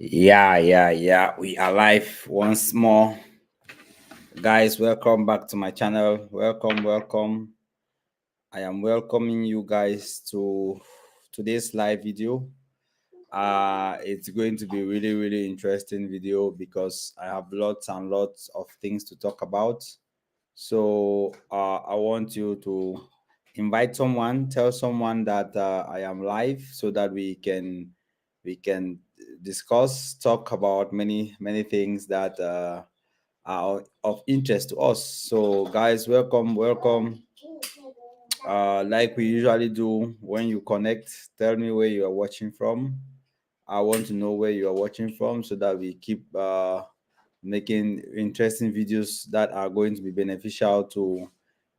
Yeah. We are live once more. Guys, welcome back to my channel. Welcome. I am welcoming you guys to today's live video. It's going to be really interesting video because I have lots and lots of things to talk about. So I want you to invite someone, tell someone that I am live so that we can discuss, talk about many things that are of interest to us. So guys, welcome. Like we usually do, when you connect, tell me where you are watching from. I want to know where you are watching from so that we keep making interesting videos that are going to be beneficial to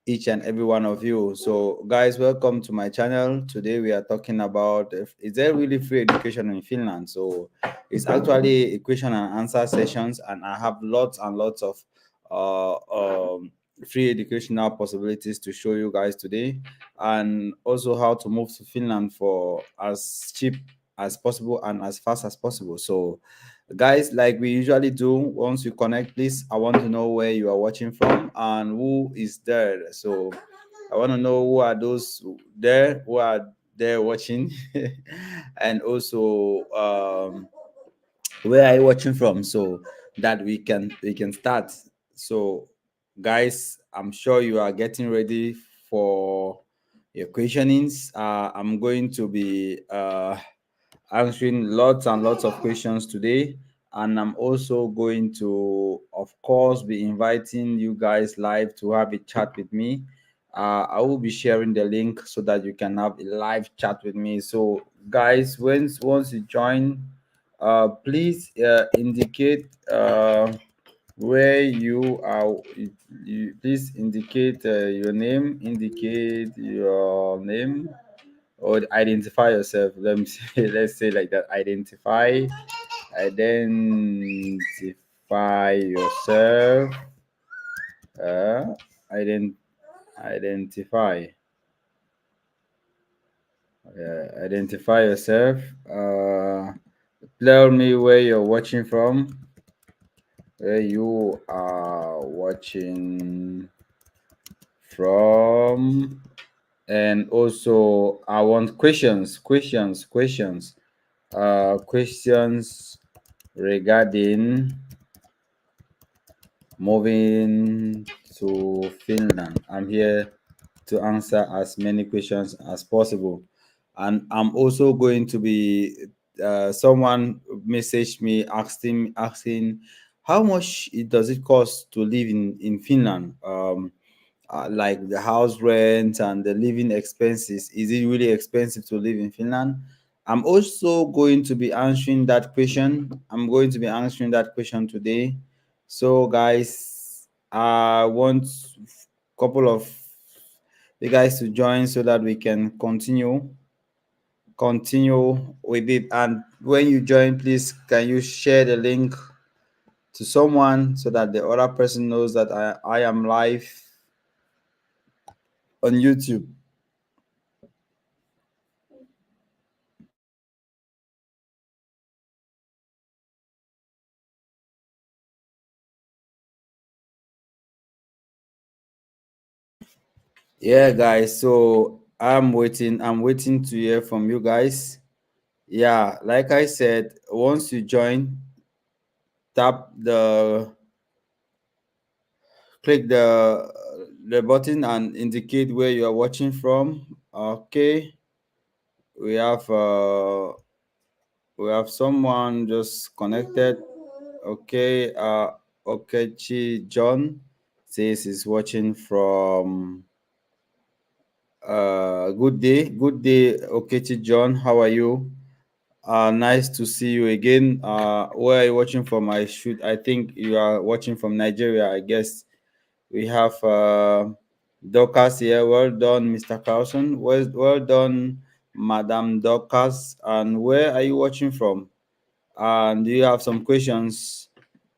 each and every one of you. So guys, welcome to my channel. Today we are talking about is there really free education in Finland. So it's actually a question and answer sessions, and I have lots and lots of uh, um, free educational possibilities to show you guys today, and also how to move to Finland for as cheap as possible and as fast as possible. So guys, like we usually do, once you connect, please, I want to know where you are watching from and who is there. So I want to know who are those there who are there watching and also where are you watching from, so that we can start. So guys, I'm sure you are getting ready for your questionings. I'm going to be answering lots and lots of questions today, and I'm also going to, of course, be inviting you guys live to have a chat with me. I will be sharing the link so that you can have a live chat with me. So guys, once you join, please indicate where you are. Please indicate your name, indicate your name, or identify yourself. Let me say, let's say like that. Identify yourself. Uh, ident- identify. Identify yourself. Tell me where you're watching from. Where you are watching from, and also I want questions regarding moving to Finland. I'm here to answer as many questions as possible. And I'm also going to be someone messaged me asking how much does it cost to live in Finland? Like the house rent and the living expenses. Is it really expensive to live in Finland? I'm also going to be answering that question. I'm going to be answering that question today. So, guys, I want a couple of you guys to join so that we can continue with it. And when you join, please can you share the link to someone so that the other person knows that I am live on YouTube. Yeah, guys. So I'm waiting to hear from you guys. Yeah, like I said, once you join, tap the click the button and indicate where you are watching from. Okay, we have uh we have someone just connected. Okay, Okechi John says he's watching from good day, Okechi John. How are you? Nice to see you again. Where are you watching from? I think you are watching from Nigeria, I guess. We have Dorcas here. Well done, Mr. Carlson. Well done, Madam Dorcas. And where are you watching from? And do you have some questions?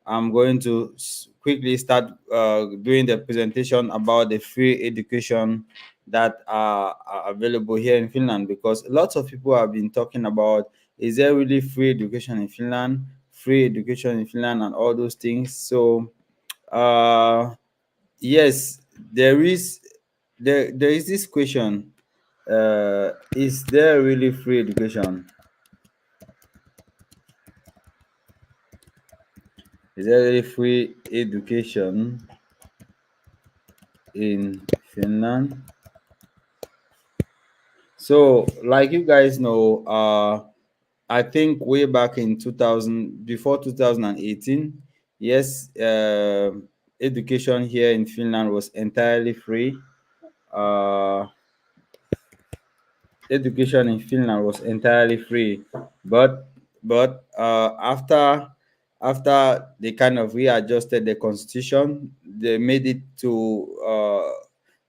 I'm going to quickly start doing the presentation about the free education that are available here in Finland, because lots of people have been talking about is there really free education in Finland, free education in Finland, and all those things. So yes, there is this question, is there really free education? Is there really free education in Finland? So, like you guys know, I think way back in 2000, before 2018, yes, education here in Finland was entirely free. Uh, Education in Finland was entirely free, but after they kind of readjusted the constitution, they made it to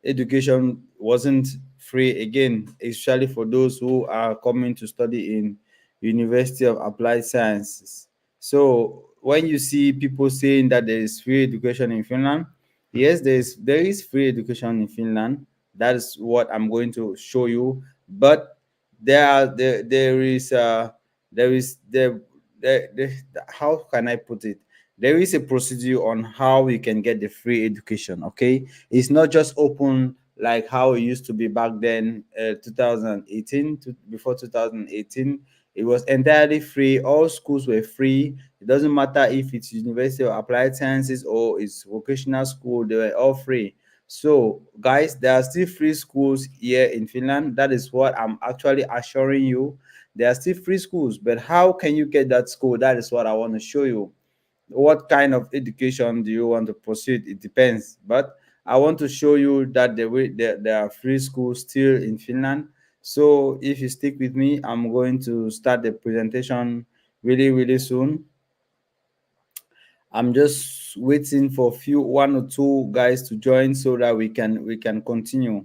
education wasn't free again, especially for those who are coming to study in University of Applied Sciences. So when you see people saying that there is free education in Finland, yes, there is free education in Finland. That is what I'm going to show you. But there is there how can I put it? There is a procedure on how you can get the free education. Okay, it's not just open like how it used to be back then, 2018 to before 2018. It was entirely free. All schools were free. It doesn't matter if it's University of Applied Sciences or it's vocational school, they were all free. So, guys, there are still free schools here in Finland. That is what I'm actually assuring you. There are still free schools, but how can you get that school? That is what I want to show you. What kind of education do you want to pursue? It depends. But I want to show you that there are free schools still in Finland. So, if you stick with me, I'm going to start the presentation really, really soon. I'm just waiting for few one or two guys to join so that we can continue.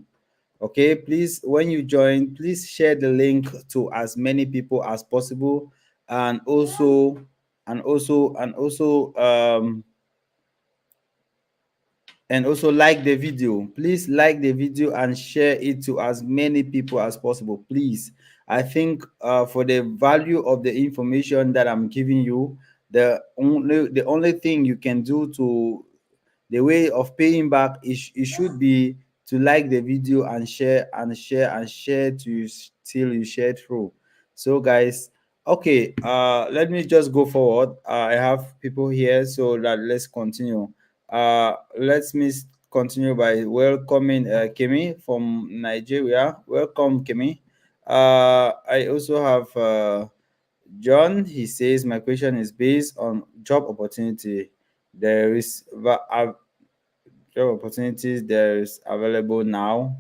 Okay, please, when you join, please share the link to as many people as possible, and also like the video. Please like the video and share it to as many people as possible, please. I think for the value of the information that I'm giving you, the only thing you can do to the way of paying back, it should be to like the video and share and share and share till you share through. So guys, okay, let me just go forward. I have people here, so that let's continue. Let me continue by welcoming Kemi from Nigeria. Welcome, Kemi. I also have John. He says my question is based on job opportunity. There is job opportunities there is available now.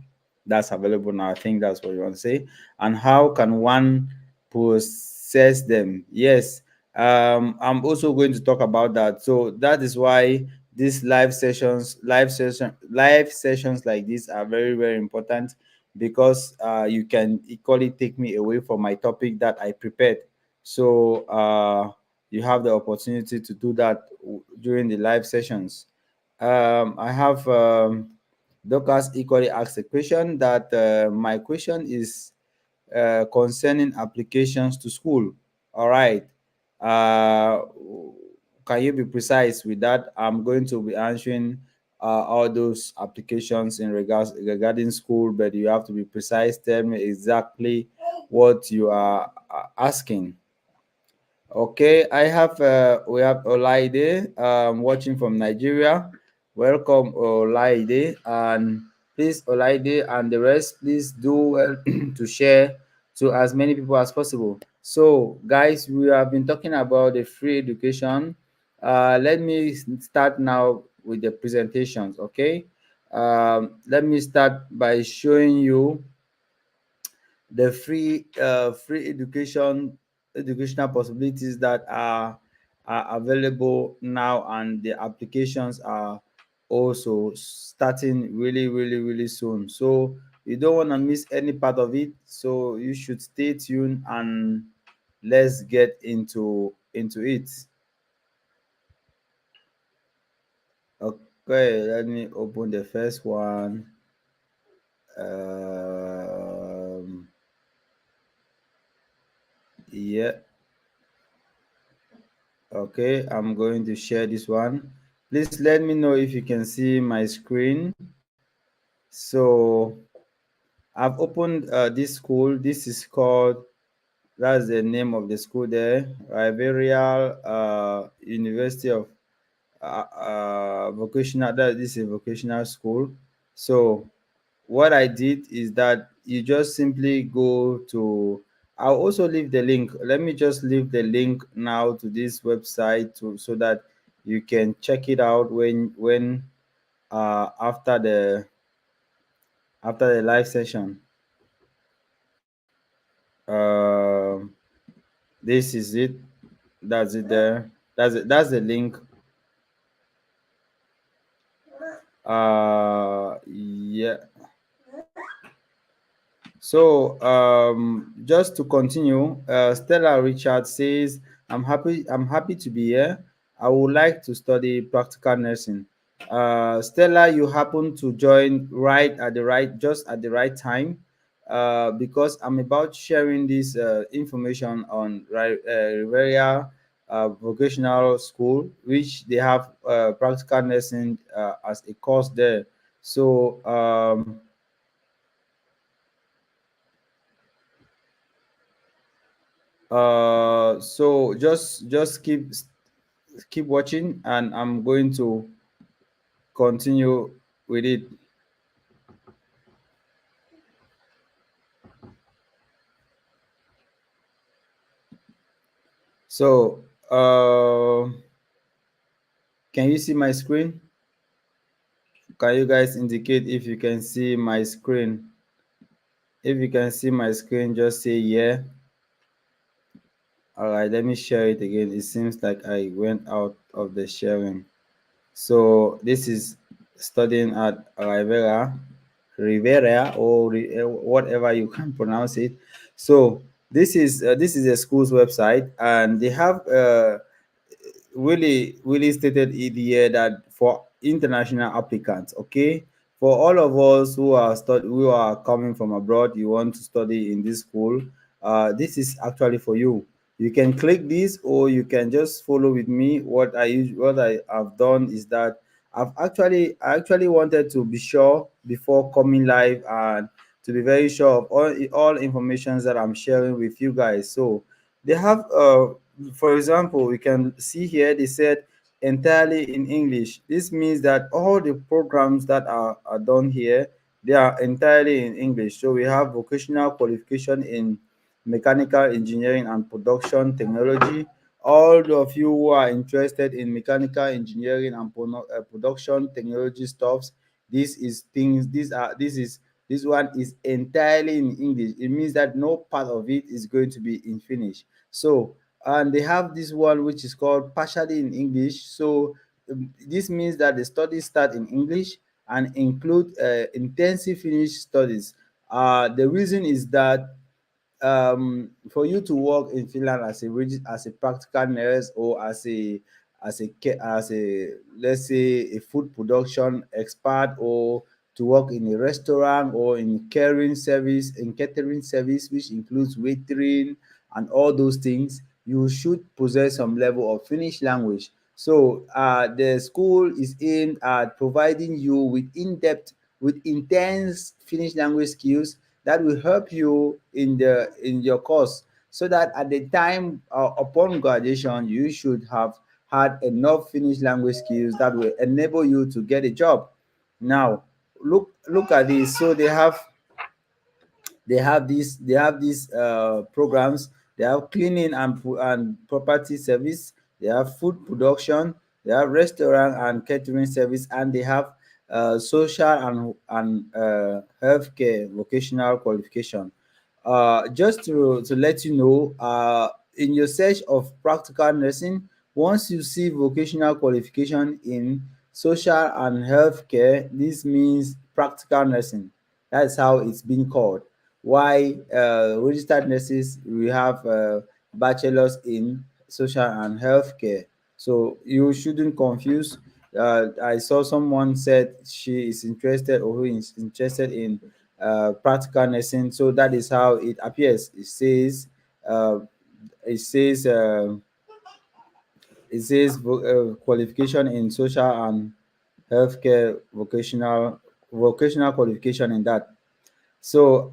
That's available now. I think that's what you want to say. And how can one process them? Yes. I'm also going to talk about that. So that is why these live sessions like this are very, very important, because you can equally take me away from my topic that I prepared. So you have the opportunity to do that during the live sessions. I have Dorcas equally asked a question that my question is concerning applications to school. All right. Uh, can you be precise with that? I'm going to be answering all those applications in regards regarding school, but you have to be precise. Tell me exactly what you are asking. Okay, we have Olaide watching from Nigeria. Welcome, Olaide, and please, Olaide and the rest, please do well to share to as many people as possible. So, guys, we have been talking about the free education. Let me start now with the presentations. Okay, let me start by showing you the free educational possibilities that are available now, and the applications are also starting really, really, really soon. So you don't want to miss any part of it, so you should stay tuned, and let's get into it. Okay, let me open the first one. um Yeah. Okay, I'm going to share this one. Please let me know if you can see my screen. So I've opened this school. This is called, that's the name of the school there, Riverial University of Vocational. That this is a vocational school. So what I did is that you just simply go to, I'll also leave the link. Let me just leave the link now to this website to, so that you can check it out when after the live session. This is it. That's it there. That's the link. Yeah. So, just to continue, Stella Richard says, I'm happy to be here. I would like to study practical nursing." Stella, you happen to join just at the right time, because I'm about sharing this information on Riveria Vocational School, which they have practical nursing as a course there. So, so just keep watching, and I'm going to continue with it. So, can you see my screen? Can you guys indicate if you can see my screen? If you can see my screen, just say yeah. All right, let me share it again. It seems like I went out of the sharing. So this is studying at Rivera, or whatever you can pronounce it. So this is a school's website, and they have really stated it here that for international applicants, okay, for all of us who are coming from abroad, you want to study in this school, this is actually for you. You can click this, or you can just follow with me. What I have done is that I actually wanted to be sure before coming live, and to be very sure of all informations that I'm sharing with you guys. So they have, for example, we can see here they said entirely in English. This means that all the programs that are done here, they are entirely in English. So we have vocational qualification in mechanical engineering and production technology. All of you who are interested in mechanical engineering and production technology stuffs, this is things. This one is entirely in English. It means that no part of it is going to be in Finnish. So, and they have this one which is called partially in English. So, this means that the studies start in English and include intensive Finnish studies. The reason is that for you to work in Finland as as a practical nurse, or as a, let's say, a food production expert, or to work in a restaurant, or in catering service, which includes waitering and all those things, you should possess some level of Finnish language. So the school is aimed at providing you with with intense Finnish language skills that will help you in your course, so that at the time upon graduation, you should have had enough Finnish language skills that will enable you to get a job. Now, look at this. So they have these programs. They have cleaning and property service, they have food production, they have restaurant and catering service, and they have social and healthcare vocational qualification. Just to let you know, in your search of practical nursing, once you see vocational qualification in social and healthcare, this means practical nursing. That's how it's been called. Why registered nurses, we have bachelors in social and healthcare. So you shouldn't confuse. I saw someone said she is interested, or who is interested in practical nursing. So that is how it appears. It says uh, it says qualification in social and healthcare vocational qualification in that. So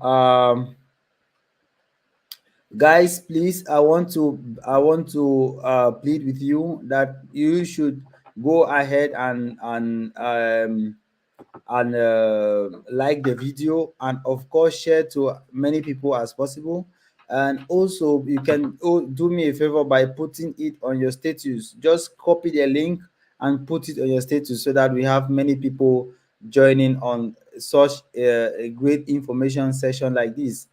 guys, please, I want to plead with you that you should go ahead and like the video, and of course share to many people as possible. And also you can do me a favor by putting it on your status. Just copy the link and put it on your status so that we have many people joining on such a great information session like this.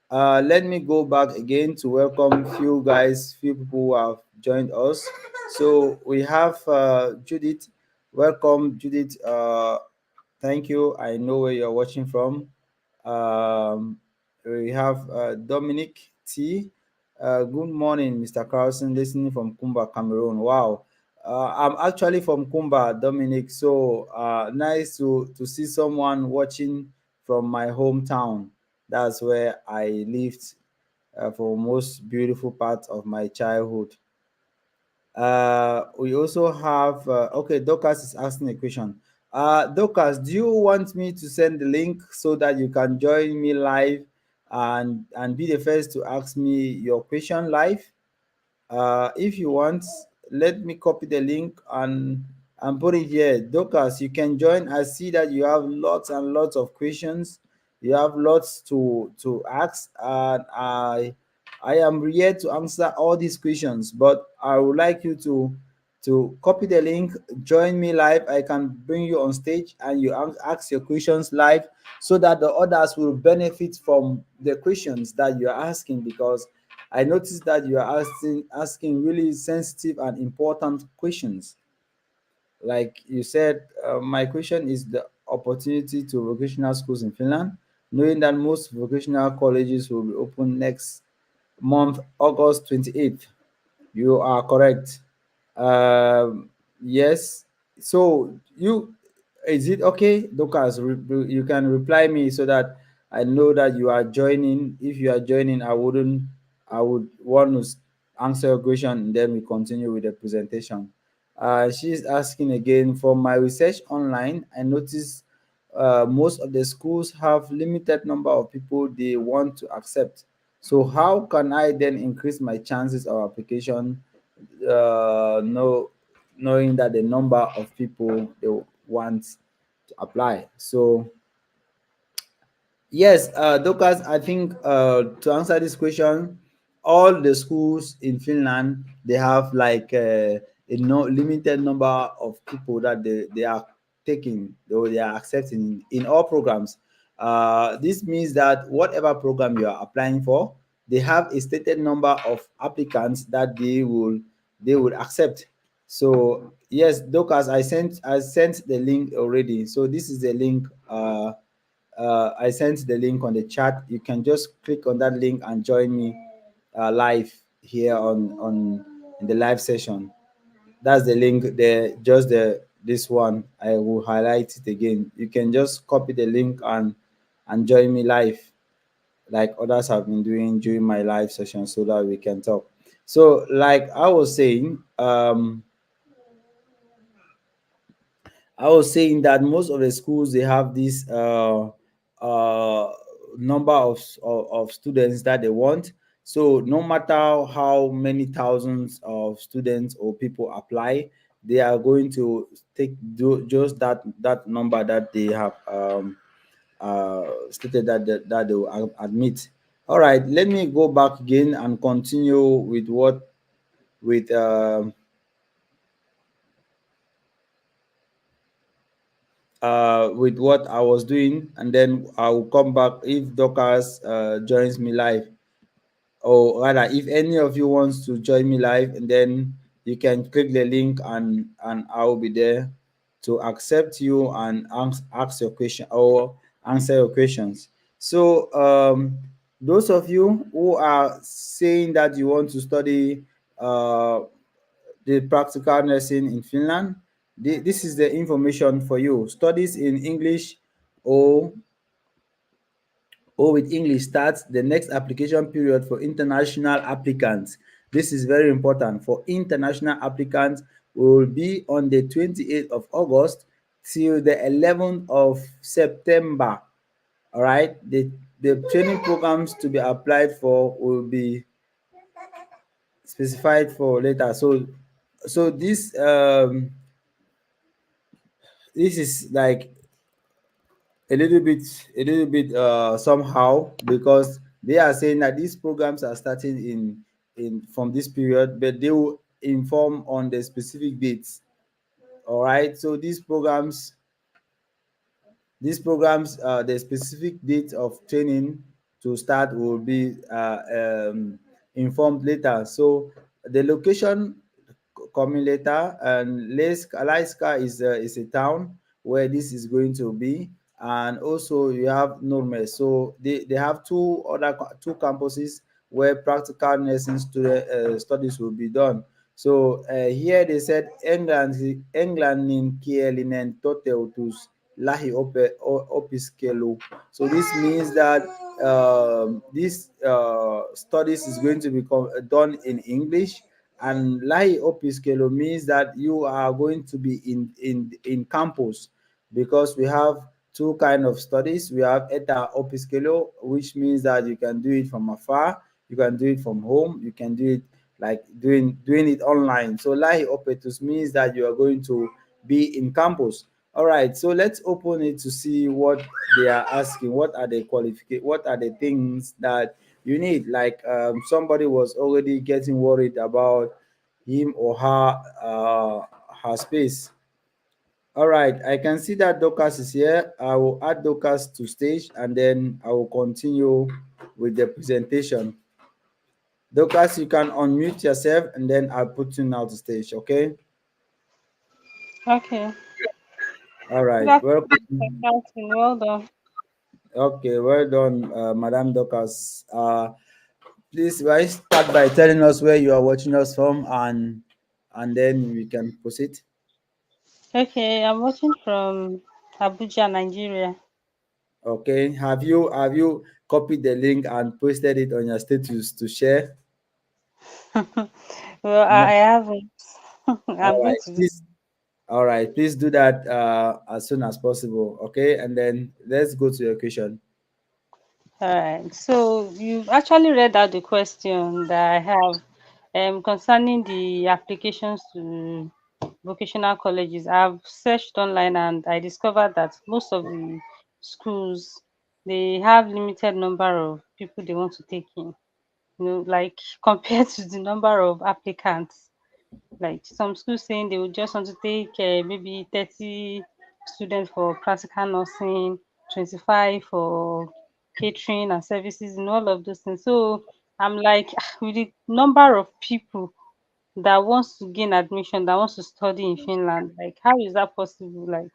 Let me go back again to welcome few guys, few people who have joined us. So we have Judith. Welcome, Judith. Thank you. I know where you're watching from. Um, we have Dominic T. Good morning, Mr. Carlson, listening from Kumba, Cameroon. Wow. I'm actually from Kumba, Dominic. So nice to see someone watching from my hometown. That's where I lived for most beautiful part of my childhood. We also have okay, Dorcas is asking a question. Dorcas, do you want me to send the link so that you can join me live and be the first to ask me your question live? If you want, let me copy the link and put it here. Dorcas, you can join. I see that you have lots and lots of questions. You have lots to ask, and I am here to answer all these questions. But I would like you to copy the link, join me live. I can bring you on stage and you ask your questions live so that the others will benefit from the questions that you are asking, because I noticed that you are asking really sensitive and important questions. Like you said, my question is the opportunity to vocational schools in Finland, knowing that most vocational colleges will be open next month, August 28th. You are correct. Yes. So you, is it okay, Lucas? You can reply me so that I know that you are joining. If you are joining, I would want to answer your question and then we continue with the presentation. She's asking again, from my research online, I noticed most of the schools have limited number of people they want to accept. So how can I then increase my chances of application? No, knowing that the number of people they want to apply. So yes, Dorcas, I think to answer this question, all the schools in Finland, they have like a no limited number of people that they are taking or they are accepting in all programs. This means that whatever program you are applying for, they have a stated number of applicants that they will accept. So yes, Dorcas, I sent the link already. So this is the link. I sent the link on the chat. You can just click on that link and join me live here on in the live session. That's the link there. Just the this one. I will highlight it again. You can just copy the link and join me live, like others have been doing during my live session, so that we can talk. So, like I was saying, I was saying that most of the schools they have this uh, number of students that they want. So no matter how many thousands of students or people apply, they are going to just that number that they have stated that they will admit. All right, let me go back again and continue with what with with what I was doing, and then I will come back if Dorcas joins me live, or rather, if any of you wants to join me live, and then you can click the link and I will be there to accept you and ask your question or answer your questions. So, those of you who are saying that you want to study uh, the practical nursing in Finland, this is the information for you. Studies in English or with English starts the next application period for international applicants. This is very important for international applicants. We will be on the 28th of August till the 11th of September. All right. The training programs to be applied for will be specified for later. So this is like a little bit somehow, because they are saying that these programs are starting in from this period, but they will inform on the specific dates. All right. So the specific date of training to start will be informed later. So the location coming later, and Laiska is a town where this is going to be, and also you have Nurmes. So they have two campuses where practical nursing studies will be done. So here they said England in Kielinen toteutus lahi opiskelu. So this means that this studies is going to be done in English, and lahi opiskelu means that you are going to be in campus, because we have two kind of studies. We have eta opiskelo, which means that you can do it from afar, you can do it from home, you can do it like doing it online. So lahi opetus means that you are going to be in campus. All right, so let's open it to see what they are asking. What are the qualifications? What are the things that you need? Like somebody was already getting worried about him or her space. All right, I can see that Dorcas is here. I will add Dorcas to stage, and then I will continue with the presentation. Dorcas, you can unmute yourself, and then I'll put you now to stage. Okay. Okay. All Good right. afternoon, Mr. Welcome. Carlton. Well done. Okay, well done, Madam Dorcas. Please, why start by telling us where you are watching us from, and then we can proceed. Okay, I'm watching from Abuja, Nigeria. Okay. Have you copied the link and posted it on your status to share? Well, No. I haven't. I'm All going right. to do. Please. All right. Please do that as soon as possible. Okay. And then let's go to your question. All right. So you've actually read out the question that I have concerning the applications to vocational colleges. I've searched online and I discovered that most of the schools, they have limited number of people they want to take in. Like compared to the number of applicants. Like some schools saying they would just want to take maybe 30 students for practical nursing, 25 for catering and services and all of those things. So I'm like, with the number of people that wants to gain admission, that wants to study in Finland, like how is that possible? Like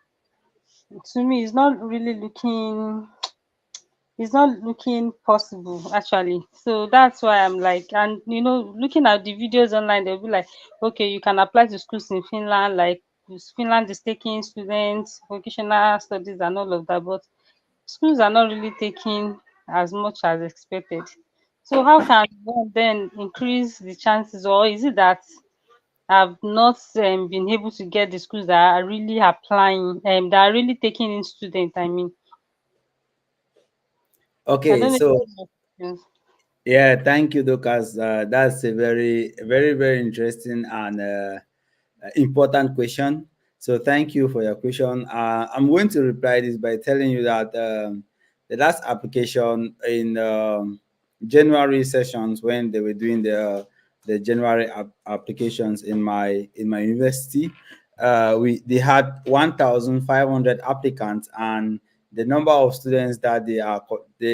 to me, it's not looking possible actually. So that's why I'm like, and looking at the videos online, they'll be like, okay, you can apply to schools in Finland, like Finland is taking students, vocational studies and all of that, but schools are not really taking as much as expected. So how can one then increase the chances, or is it that I've not been able to get the schools that are really applying, that are really taking in students? I mean, I Okay. don't know if So you have questions. yeah, thank you, Dorcas. That's a very, very, very interesting and important question. So thank you for your question. I'm going to reply this by telling you that the last application in January sessions, when they were doing the January applications in my university, we they had 1,500 applicants, and the number of students that they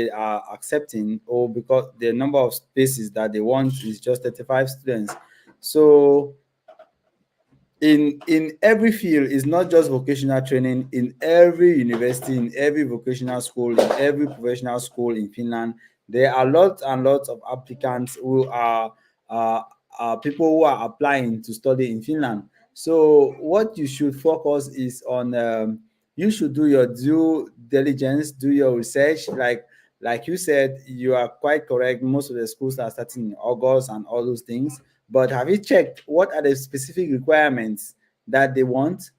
are accepting, or because the number of spaces that they want is just 35 students. So in every field, is not just vocational training. In every university, in every vocational school, in every professional school in Finland, there are lots and lots of applicants who uh, are people who are applying to study in Finland. So what you should focus is on, you should do your due diligence, do your research, like like you said, you are quite correct. Most of the schools are starting in August and all those things. But have you checked what are the specific requirements that they want?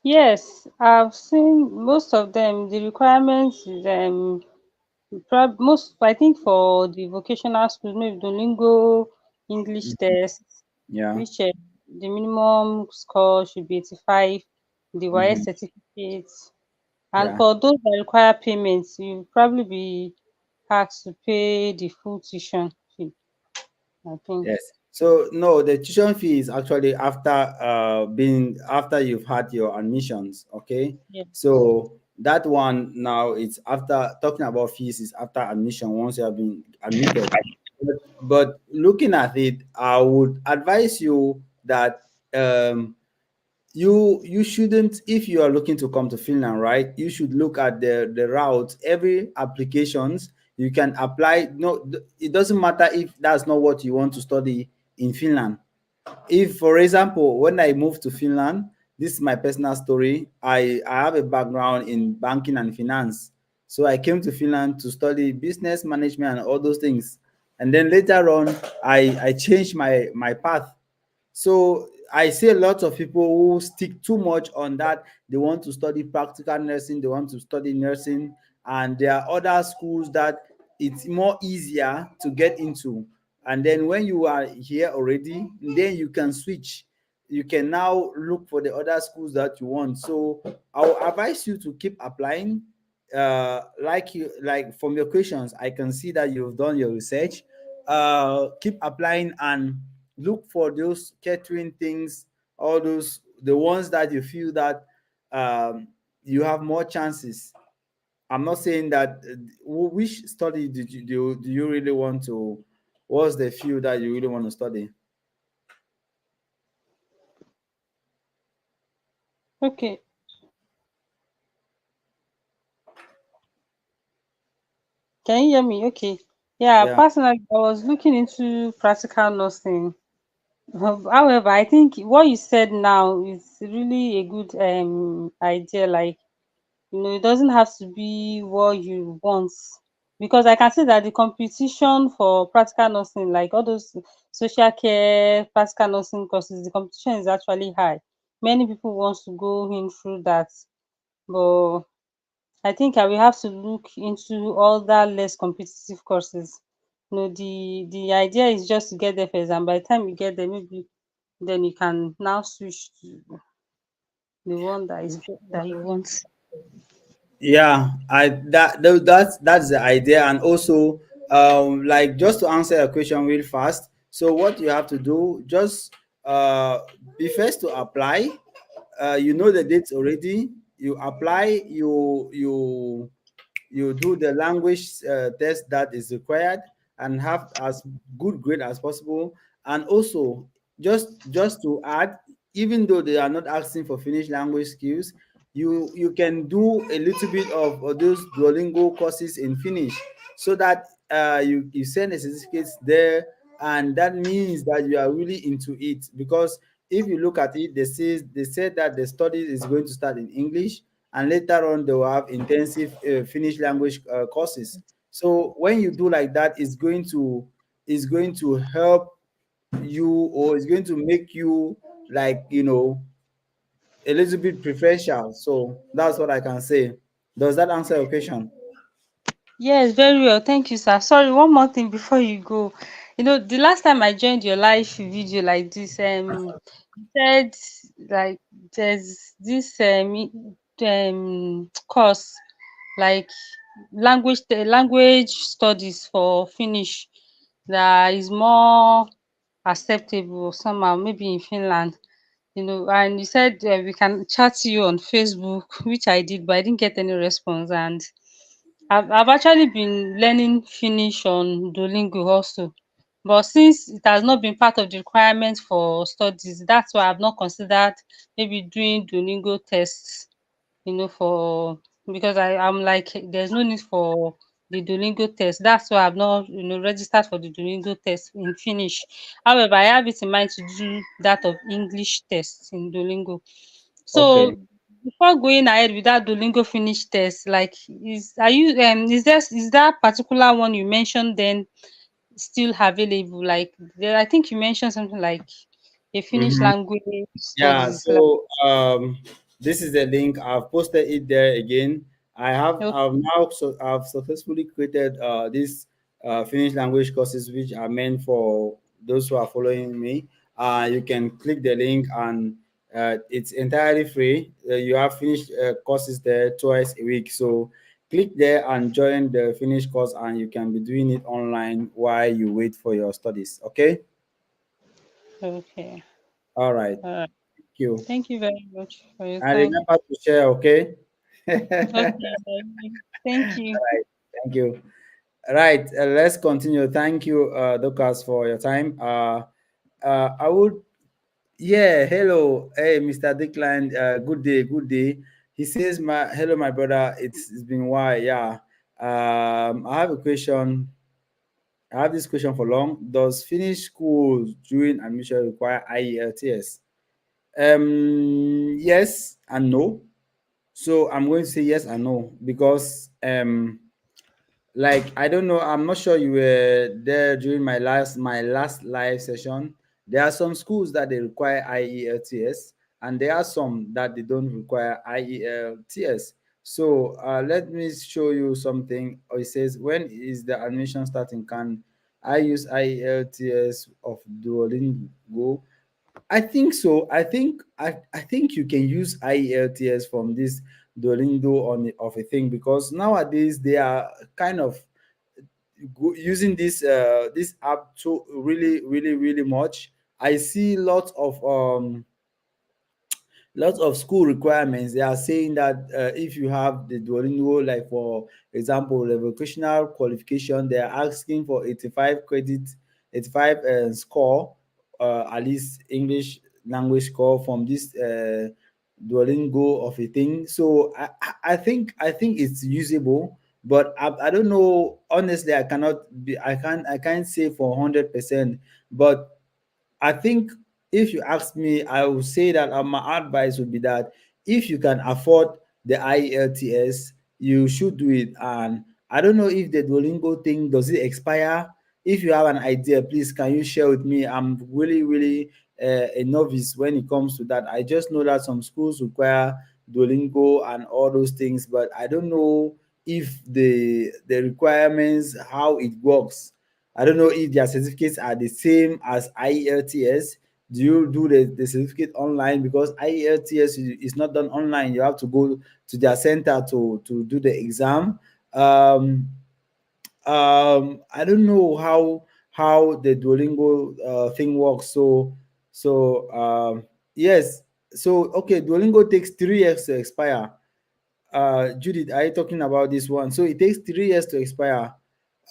Yes, I've seen most of them. The requirements is most, I think, for the vocational schools, maybe Duolingo, English Mhm. test, Yeah, which the minimum score should be 85, the YS hmm, certificate. And yeah. for those that require payments, you probably be asked to pay the full tuition fee, I think. Yes. So no, the tuition fee is actually after being after you've had your admissions. Okay. Yes. So that one now it's after talking about fees is after admission once you have been admitted. But looking at it, I would advise you that you shouldn't, if you are looking to come to Finland, right, you should look at the route. Every applications you can apply. No, it doesn't matter if that's not what you want to study in Finland. If, for example, when I moved to Finland, this is my personal story. I have a background in banking and finance, so I came to Finland to study business management and all those things. And then later on, I changed my path. So I see a lot of people who stick too much on that. They want to study practical nursing, they want to study nursing, and there are other schools that it's more easier to get into. And then when you are here already, then you can switch. You can now look for the other schools that you want. So I will advise you to keep applying. Like from your questions, I can see that you've done your research. Keep applying and look for those catering things, all those the ones that you feel that you have more chances. I'm not saying that which study do you really want to, what's the field that you really want to study? Okay. Can you hear me? Okay. Yeah, Yeah. personally, I was looking into practical nursing. However, I think what you said now is really a good idea. Like, it doesn't have to be what you want, because I can see that the competition for practical nursing, like all those social care practical nursing courses, the competition is actually high. Many people want to go in through that, but I think I will have to look into other less competitive courses. The idea is just to get there first, and by the time you get there, maybe then you can now switch to the one that you want. Yeah, that's the idea. And also, like, just to answer your question real fast, so what you have to do, just uh be first to apply. You know the dates already. You apply, you do the language test that is required and have as good grade as possible. And also, just to add, even though they are not asking for Finnish language skills, you can do a little bit of those Duolingo courses in Finnish, so that you send the certificates there, and that means that you are really into it. Because if you look at it, they said that the study is going to start in English, and later on they will have intensive Finnish language courses. So when you do like that, it's going to help you, or it's going to make you, like, a little bit preferential. So that's what I can say. Does that answer your question? Yes, very well. Thank you, sir. Sorry, one more thing before you go. The last time I joined your live video like this, you said, like, there's this course, like language studies for Finnish, that is more acceptable somehow, maybe in Finland. And you said we can chat to you on Facebook, which I did, but I didn't get any response. And I've actually been learning Finnish on Duolingo also, but since it has not been part of the requirement for studies, that's why I've not considered maybe doing Duolingo tests, for because I'm like, there's no need for the Duolingo test. That's why I've not, registered for the Duolingo test in Finnish. However, I have it in mind to do that of English test in Duolingo. Okay. So before going ahead with that Duolingo finish test, like is that particular one you mentioned then still available? Like there, I think you mentioned something like a Finnish Mhm. language Yeah, studies. Like so this is the link. I've posted it there again. I've okay, now I've successfully created these Finnish language courses which are meant for those who are following me. You can click the link and it's entirely free. You have Finnish courses there twice a week. So click there and join the Finnish course, and you can be doing it online while you wait for your studies. Okay. okay. All right. All right. Thank you. Thank you very much for your And time. remember to share, okay? All Okay, thank you. right. Thank you. Right. Let's continue. Thank you, Lucas, for your time. I would, yeah, hello. Hey, Mr. Declan. Good day. Good day. He says, hello, my brother. It's been a while. Yeah. I have a question. I have this question for long. Does Finnish schools during admission require IELTS? Yes and no. So I'm going to say yes and no because like I don't know, I'm not sure you were there during my last live session. There are some schools that they require IELTS, and there are some that they don't require IELTS. So let me show you something. Oh, it says, when is the admission starting? Can I use IELTS of Duolingo? I think so. I think you can use IELTS from this Duolingo on of a thing, because nowadays they are kind of using this app so really much. I see lots of school requirements. They are saying that if you have the Duolingo, like for example, the vocational qualification, they are asking for 85 credit, 85 score, at least English language score from this Duolingo of a thing. So I think it's usable, but I don't know. Honestly, I can't say for 100%, but I think if you ask me, I would say that my advice would be that if you can afford the IELTS, you should do it. And I don't know if the Duolingo thing does it expire. If you have an idea, please can you share with me? I'm really a novice when it comes to that. I just know that some schools require Duolingo and all those things, but I don't know if the requirements, how it works. I don't know if their certificates are the same as IELTS. Do you do the certificate online? Because IELTS is not done online. You have to go to their center to do the exam. Um, I don't know how the Duolingo thing works. So yes. So okay, Duolingo takes 3 years to expire. Judith, are you talking about this one? So it takes 3 years to expire.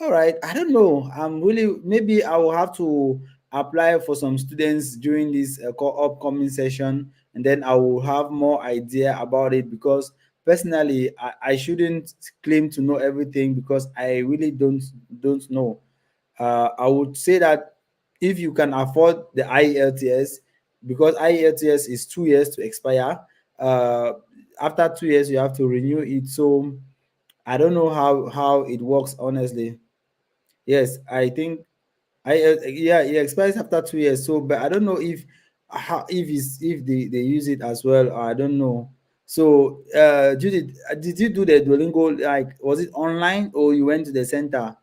All right, I don't know. I'm really, maybe I will have to apply for some students during this upcoming session, and then I will have more idea about it, because personally, I shouldn't claim to know everything because I really don't know. I would say that if you can afford the IELTS, because IELTS is 2 years to expire. Uh, After 2 years, you have to renew it. So I don't know how it works, honestly. Yes, I think yeah, it expires after 2 years. So, but I don't know if they use it as well. I don't know. So, Judith, did you do the Duolingo? Like, was it online or you went to the center?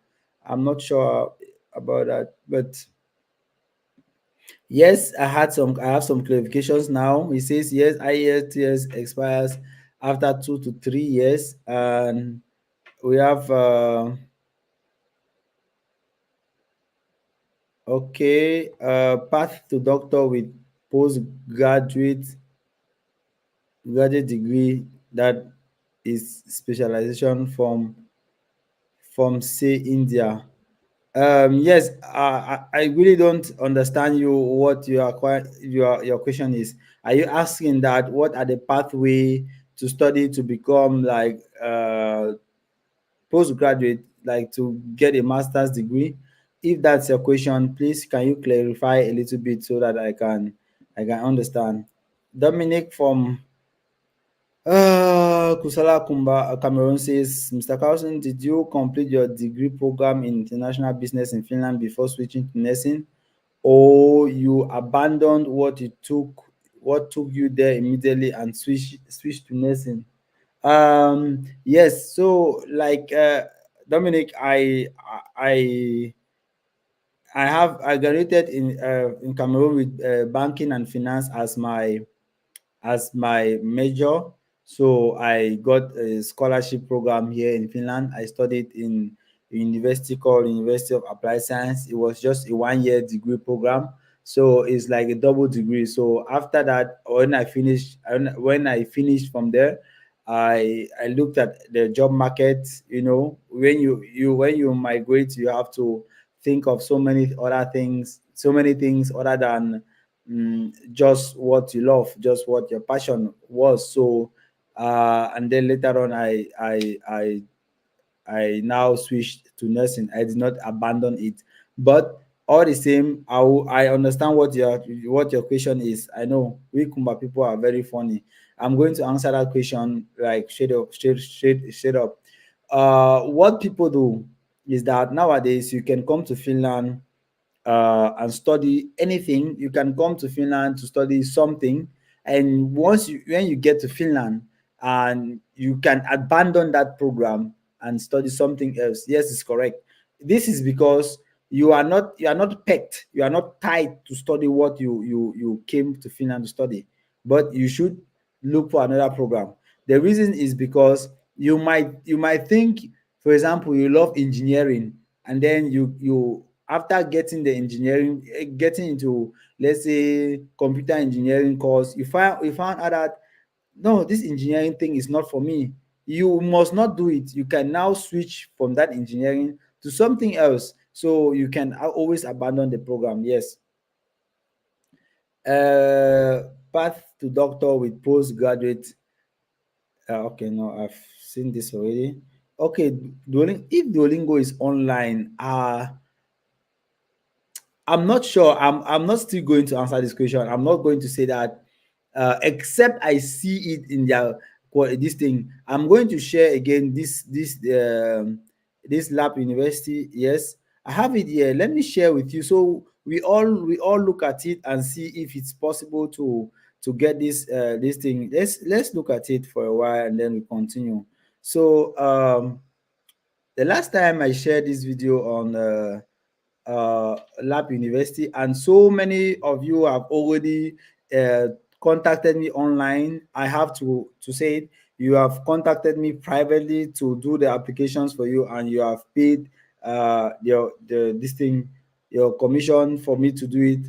I'm not sure about that, but yes, I have some clarifications now. It says yes, IELTS expires after 2 to 3 years, and we have okay, path to doctor with postgraduate graduate degree, that is specialization from say India. Yes, I really don't understand you. What your question is? Are you asking that what are the pathway to study to become like postgraduate, like to get a master's degree? If that's your question, please can you clarify a little bit so that I can understand. Dominic from Kusala Kumba Cameroon says, Mr. Carlson, did you complete your degree program in international business in Finland before switching to nursing, or you abandoned what took you there immediately and switched to nursing? Yes. So, like Dominic, I graduated in Cameroon with banking and finance as my major. So I got a scholarship program here in Finland. I studied in a university called University of Applied Science. It was just a 1 year degree program. So it's like a double degree. So after that, when I finished from there, I looked at the job market. You know, when you migrate, you have to think of so many things other than just what you love, just what your passion was. So, and then later on, I now switched to nursing. I did not abandon it, but all the same, I understand what your question is. I know we Kumba people are very funny. I'm going to answer that question like straight up. What people do is that nowadays you can come to Finland and study anything. You can come to Finland to study something, and when you get to Finland, and you can abandon that program and study something else. Yes, it's correct. This is because you are not pegged, you are not tied to study what you came to Finland to study, but you should look for another program. The reason is because you might think, for example, you love engineering, and then you after getting the engineering, getting into, let's say, computer engineering course, you found out that no, this engineering thing is not for me. You must not do it. You can now switch from that engineering to something else, so you can always abandon the program. Yes. Path to doctor with postgraduate. Okay, no, I've seen this already. Okay, if Duolingo is online, I'm not sure. I'm not still going to answer this question. I'm not going to say that, except I see it in their this thing. I'm going to share again this lab university. Yes, I have it here. Let me share with you, so we all look at it and see if it's possible to get this thing. Let's look at it for a while and then we continue. So the last time I shared this video on Lab University, and so many of you have already uh, contacted me online. I have to say it. You have contacted me privately to do the applications for you, and you have paid your commission for me to do it.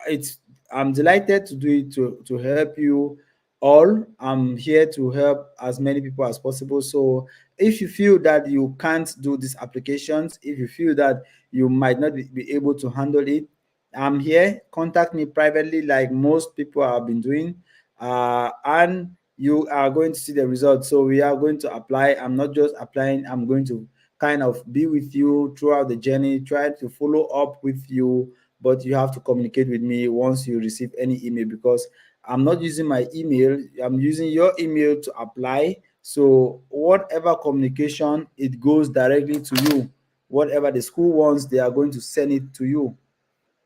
It's I'm delighted to do it to help you all. I'm here to help as many people as possible. So if you feel that you can't do these applications, if you feel that you might not be able to handle it, I'm here. Contact me privately, like most people have been doing, and you are going to see the results. So we are going to apply. I'm not just applying, I'm going to kind of be with you throughout the journey, try to follow up with you, but you have to communicate with me once you receive any email, because I'm not using my email, I'm using your email to apply. So whatever communication, it goes directly to you. Whatever the school wants, they are going to send it to you.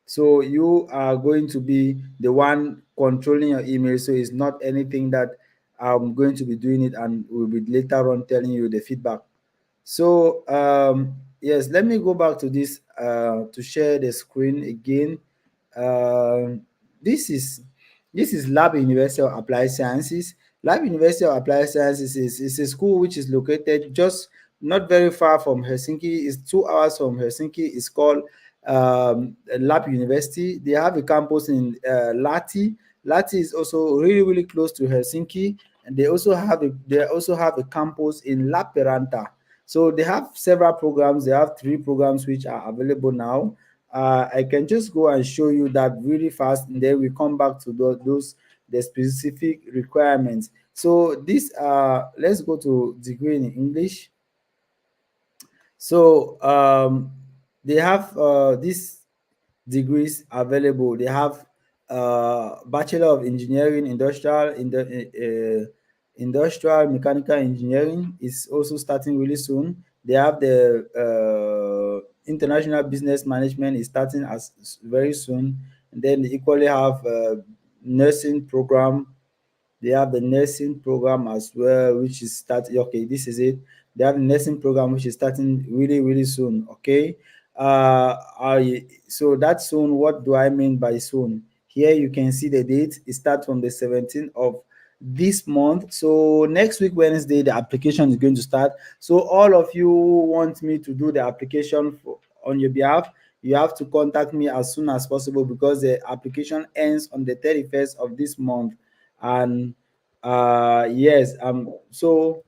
So you are going to be the one controlling your email. So it's not anything that I'm going to be doing it and will be later on telling you the feedback. So yes, let me go back to this to share the screen again. Um, this is Lab University of Applied Sciences. Lab University of Applied Sciences is a school which is located just not very far from Helsinki. It's 2 hours from Helsinki. It's called Lab University. They have a campus in Lahti. Lahti is also really close to Helsinki, and they also have a campus in Lappeenranta. So they have several programs. They have 3 programs which are available now. I can just go and show you that really fast, and then we come back to those the specific requirements. So this let's go to degree in English. So they have these degrees available. They have Bachelor of Engineering, Industrial in the Industrial mechanical engineering is also starting really soon. They have the international business management is starting as very soon. And then they equally have nursing program. They have the nursing program as well, which is starting. Okay, this is it. They have the nursing program, which is starting really, really soon. Okay. So that soon, what do I mean by soon? Here you can see the date. It starts from the 17th of this month. So next week, Wednesday, the application is going to start. So all of you who want me to do the application on your behalf, you have to contact me as soon as possible because the application ends on the 31st of this month. And yes, so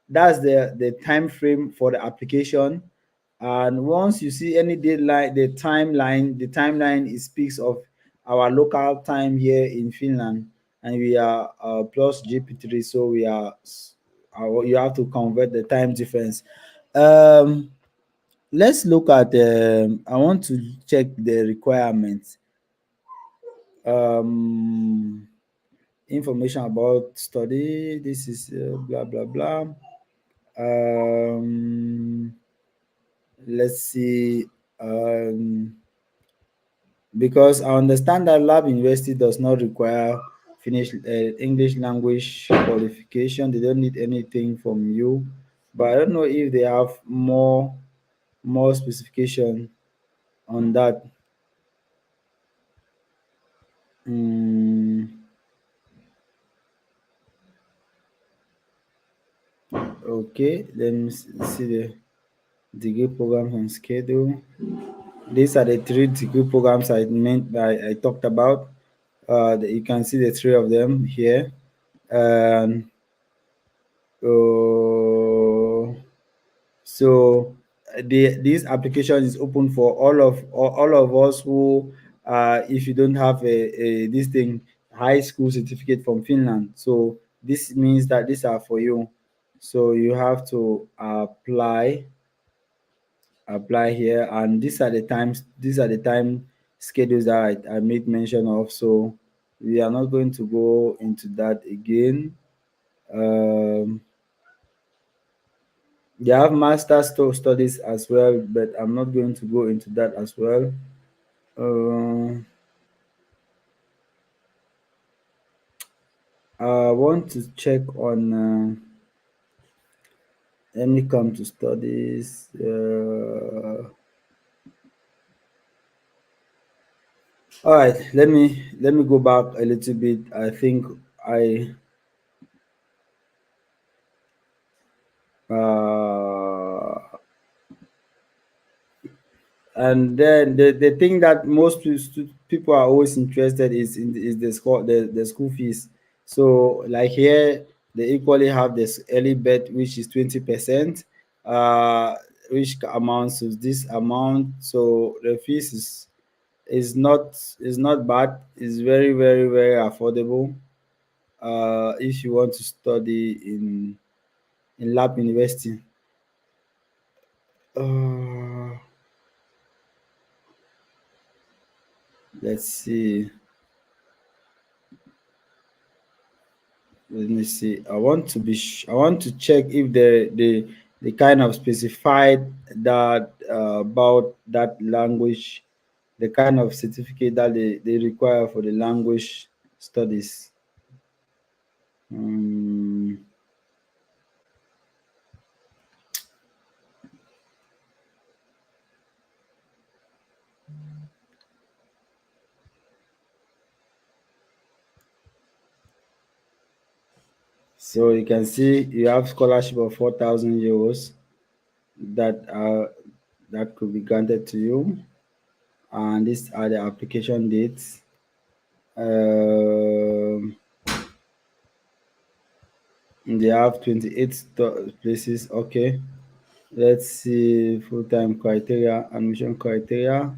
that's the time frame for the application. And once you see any deadline, the timeline it speaks of our local time here in Finland, and we are plus GP3, so you have to convert the time difference. um let's look at I want to check the requirements. um Information about study. This is blah blah blah. Let's see. Because I understand that lab university does not require finish English language qualification. They don't need anything from you, but I don't know if they have more specification on that. Mm, okay, let me see the degree programs and schedule. These are the three degree programs I talked about. You can see the three of them here. And uh, so this application is open for all of us who, if you don't have a this thing, high school certificate from Finland. So this means that these are for you. So you have to apply here, and these are the time schedules that I made mention of. So we are not going to go into that again. um they have studies as well, but I'm not going to go into that as well. I want to check on let me come to studies. All right, let me go back a little bit. I think I uh and then the thing that most people are always interested is the school fees. So like here they equally have this early bet, which is 20%, uh which amounts to this amount. So the fees is not bad. It's very, very, very affordable if you want to study in lab university. uh let's see. Let me see. I want to check if the kind of specified that about that language, the kind of certificate that they require for the language studies. Um, so you can see you have scholarship of 4,000 euros that could be granted to you, and these are the application dates. Um, they have 28 places. Okay. Let's see full-time criteria, admission criteria,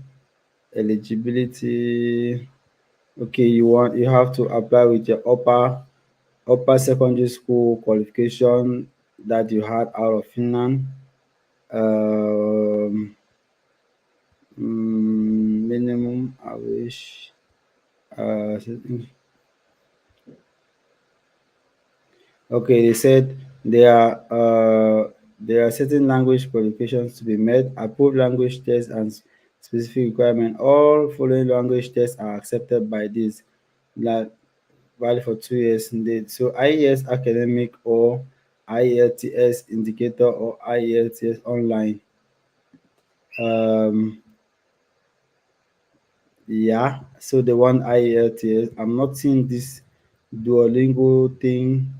eligibility. Okay, you have to apply with your upper secondary school qualification that you had out of Finland. Um, Minimum I wish. Uh, Okay, they said there are certain language qualifications to be met, approved language tests and specific requirement. All following language tests are accepted by this, like valid for 2 years indeed. So IELTS academic or IELTS indicator or IELTS online. Um, yeah, so the one IELTS. I'm not seeing this Duolingo thing.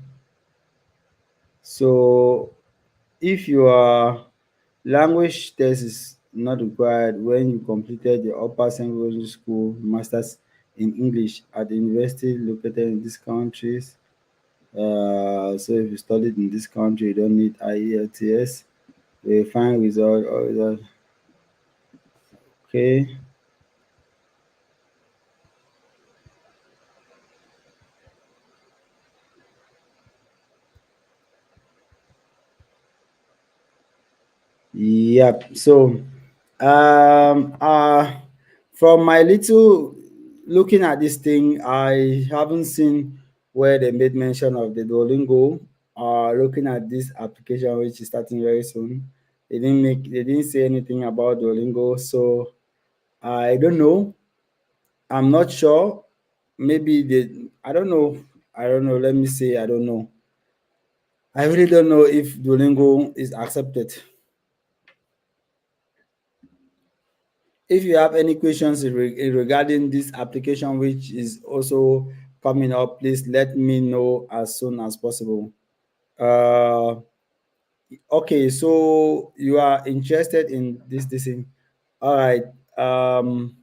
So if your language test is not required when you completed your upper secondary school masters in English at the university located in these countries. So if you studied in this country, you don't need IELTS. A fine result or result. Okay. Yep. So, um, uh, from my little looking at this thing, I haven't seen where they made mention of the Duolingo. Looking at this application, which is starting very soon, they didn't say anything about Duolingo. So I don't know. I'm not sure. Maybe they. I don't know. I don't know. Let me say I don't know. I really don't know if Duolingo is accepted. If you have any questions regarding this application, which is also coming up, please let me know as soon as possible. Uh, okay, so you are interested in this thing. All right. Um,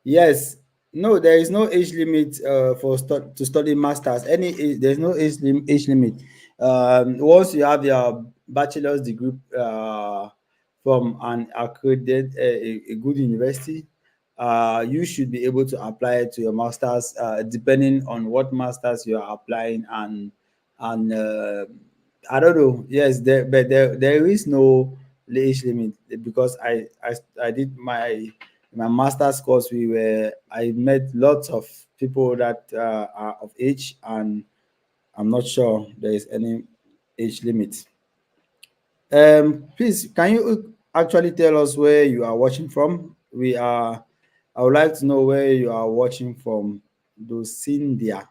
Yes, no, there is no age limit for to study masters. There's no age limit. Once you have your bachelor's degree from an accredited a good university, you should be able to apply to your masters depending on what masters you are applying and I don't know. Yes, there is no age limit because I did my master's course. I met lots of people that are of age, and I'm not sure there is any age limit. Please, can you actually tell us where you are watching from? I would like to know where you are watching from. Dosindia,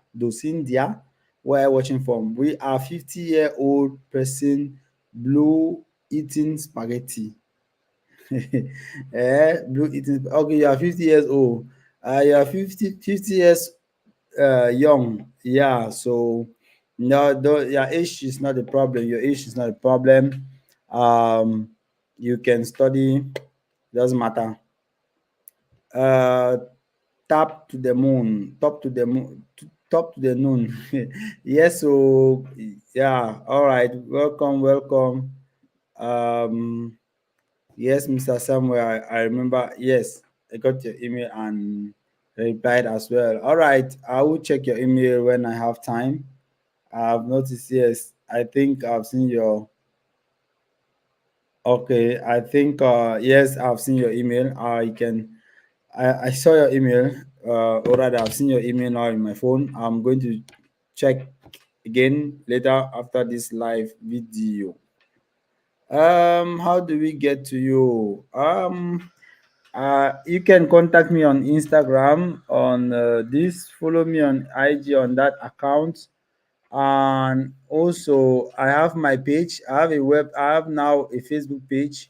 where are you watching from? We are 50-year-old person, blue eating spaghetti. Blue eating. Okay, you are 50 years old. You are 50 years young. Yeah, so no, your age is not a problem. Your age is not a problem. Um, you can study, doesn't matter. Uh, tap to the moon, top to the moon, top to the noon. Yes, so yeah, all right. Welcome, welcome. Um, yes, Mr. Samuel, I remember. Yes, I got your email and replied as well. All right, I will check your email when I have time. I've noticed, yes, I think I've seen your. Okay, I think, yes, I've seen your email. I saw your email, or rather, I've seen your email now in my phone. I'm going to check again later after this live video. How do we get to you? You can contact me on Instagram on this. Follow me on IG on that account, and also I have my page. I have now a Facebook page.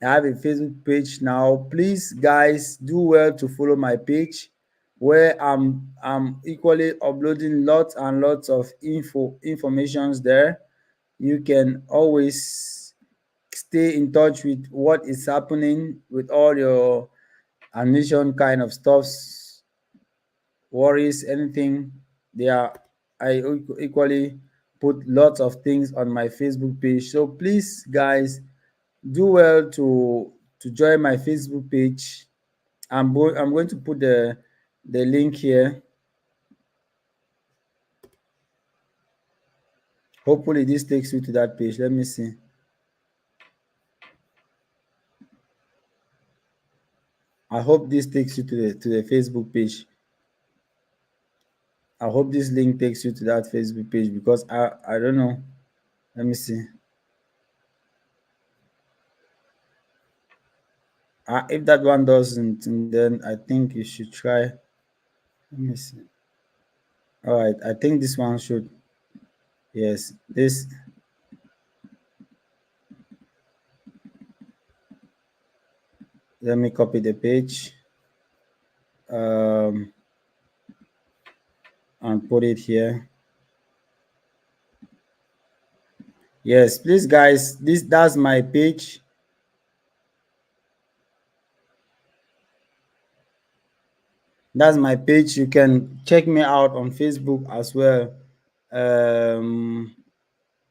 I have a Facebook page now. Please, guys, do well to follow my page, where I'm equally uploading lots and lots of informations there. You can always stay in touch with what is happening with all your admission kind of stuffs, worries, anything. There, equally put lots of things on my Facebook page. So please, guys, do well to join my Facebook page. I'm going to put the link here. Hopefully, this takes you to that page. Let me see. I hope this takes you to the Facebook page. I hope this link takes you to that Facebook page because I don't know. Let me see. If that one doesn't, then I think you should try. Let me see. All right, I think this one should. Yes, this. Let me copy the page um, and put it here. Yes, please, guys. That's my page. That's my page. You can check me out on Facebook as well. Um,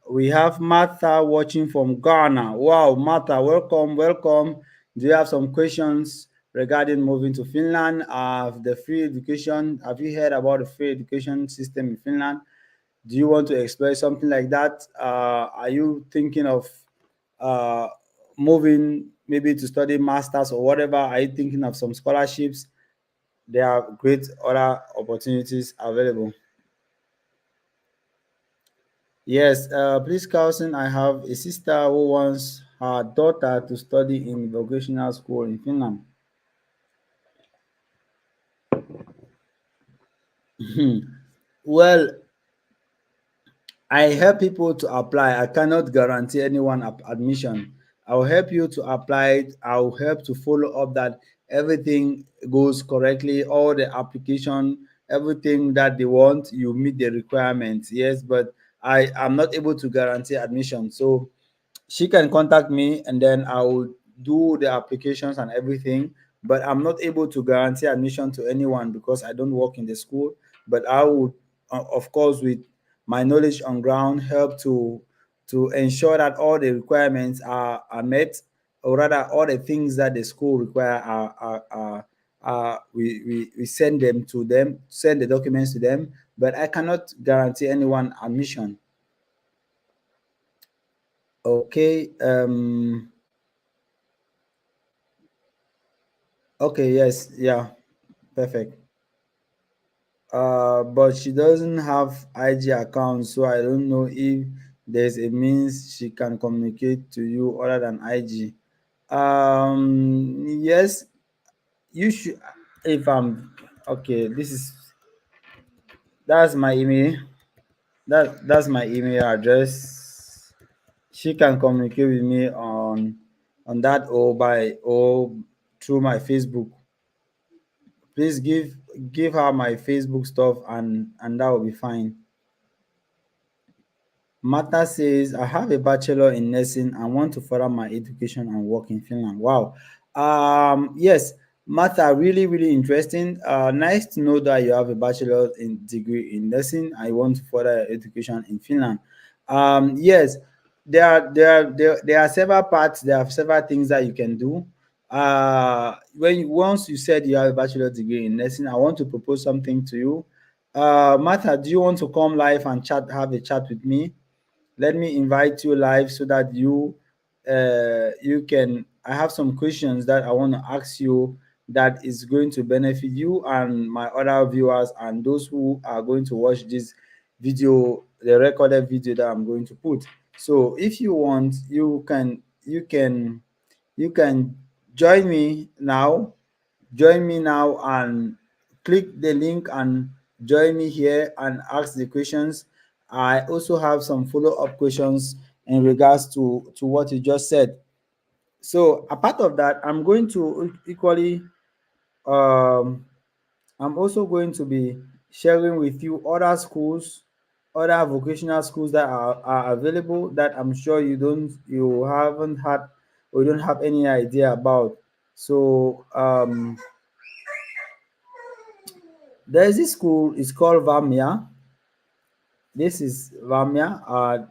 we have Martha watching from Ghana. Wow, Martha, welcome, welcome. Do you have some questions regarding moving to Finland? The free education. Have you heard about the free education system in Finland? Do you want to explore something like that? Are you thinking of uh, moving maybe to study masters or whatever? Are you thinking of some scholarships? There are great other opportunities available. Yes, please, Carlson, I have a sister who wants her daughter to study in vocational school in Finland. Well, I help people to apply. I cannot guarantee anyone admission. I'll help you to apply it. I'll help to follow up that everything goes correctly, all the application, everything that they want, you meet the requirements. Yes, but I am not able to guarantee admission. So she can contact me and then I will do the applications and everything. But I'm not able to guarantee admission to anyone because I don't work in the school. But I would, of course, with my knowledge on ground, help to ensure that all the requirements are met, or rather, all the things that the school require we send them to them, send the documents to them. But I cannot guarantee anyone admission. Okay. Okay, yes, yeah, perfect. But she doesn't have IG account, so I don't know if there's a means she can communicate to you other than IG. Yes, you should. If I'm okay, that's my email. That's my email address. She can communicate with me on that or through my Facebook. Please give her my Facebook stuff and that will be fine. Martha says, I have a bachelor in nursing and want to further my education and work in Finland. Wow. Yes, Martha, really, really interesting. Nice to know that you have a bachelor in degree in nursing. I want to further your education in Finland. Yes, there are several parts, there are several things that you can do. Once you said you have a bachelor degree in nursing, I want to propose something to you. Martha, do you want to come live and have a chat with me? Let me invite you live so that you can. I have some questions that I want to ask you that is going to benefit you and my other viewers and those who are going to watch this video, the recorded video that I'm going to put. So if you want, you can join me now. Join me now and click the link and join me here and ask the questions. I also have some follow-up questions in regards to what you just said. So apart of that, I'm going to equally um I'm also going to be sharing with you other schools, other vocational schools that are available that I'm sure you haven't had or you don't have any idea about. So there's this school, it's called Vamia. This is Vamia.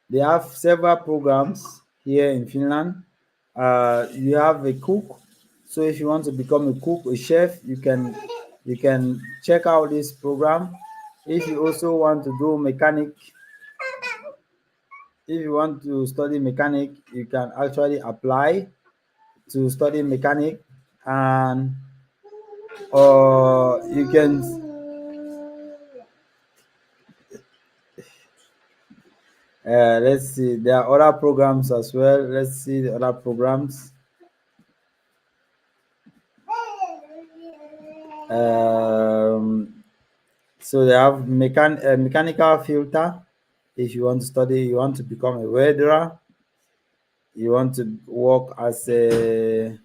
They have several programs here in Finland. You have a cook. So if you want to become a cook, a chef, you can check out this program. If you also want to do mechanic, if you want to study mechanic, you can actually apply to study mechanic and you can Let's see. There are other programs as well. Let's see the other programs. Um, so they have mechanical filter. If you want to study, you want to become a welder, you want to work as a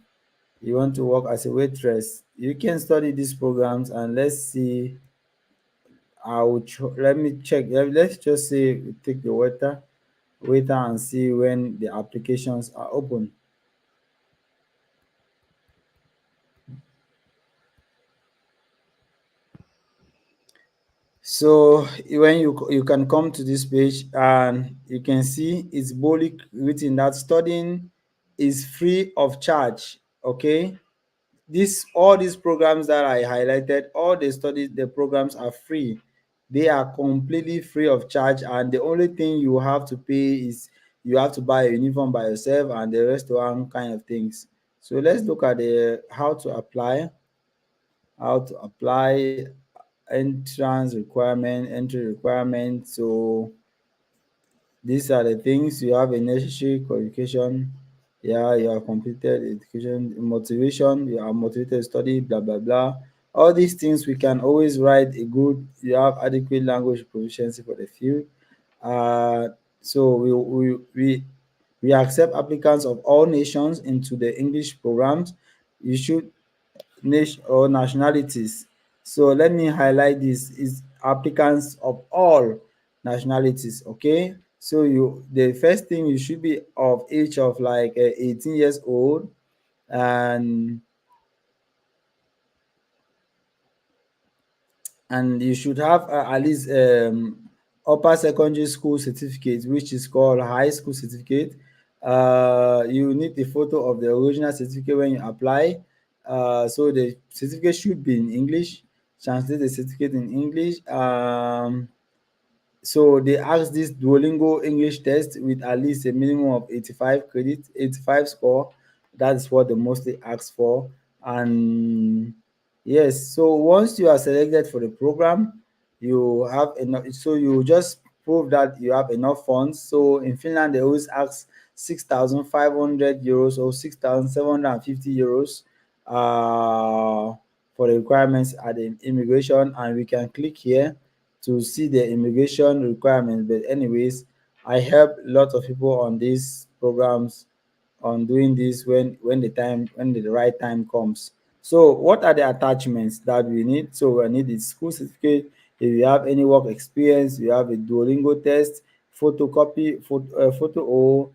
you want to work as a waitress, you can study these programs. And let's see. Let me check. Let's just say we take the waiter and see when the applications are open. So when you can come to this page and you can see it's boldly written that studying is free of charge. Okay, this all these programs that I highlighted, all the programs are free. They are completely free of charge, and the only thing you have to pay is you have to buy a uniform by yourself and the rest one kind of things. So let's look at the how to apply entry requirement. So these are the things: you have a necessary qualification, yeah, you have completed education, motivation, you are motivated to study, blah blah blah. All these things we can always write a good. You have adequate language proficiency for the field. So we accept applicants of all nations into the English programs. You should nation or nationalities. So let me highlight this: is applicants of all nationalities. Okay. So the first thing, you should be of age of like 18 years old, and you should have at least upper secondary school certificate, which is called high school certificate. You need a photo of the original certificate when you apply. So the certificate should be in English. Translate the certificate in English. So they ask this Duolingo English test with at least a minimum of 85 credits, 85 score. That's what they mostly ask for. And yes, so once you are selected for the program, you have enough. So you just prove that you have enough funds. So in Finland, they always ask 6,500 euros or 6,750 euros for the requirements at the immigration, and we can click here to see the immigration requirements. But anyways, I help a lot of people on these programs on doing this when the right time comes. So what are the attachments that we need? So we need the school certificate. If you have any work experience, you have a Duolingo test, photo or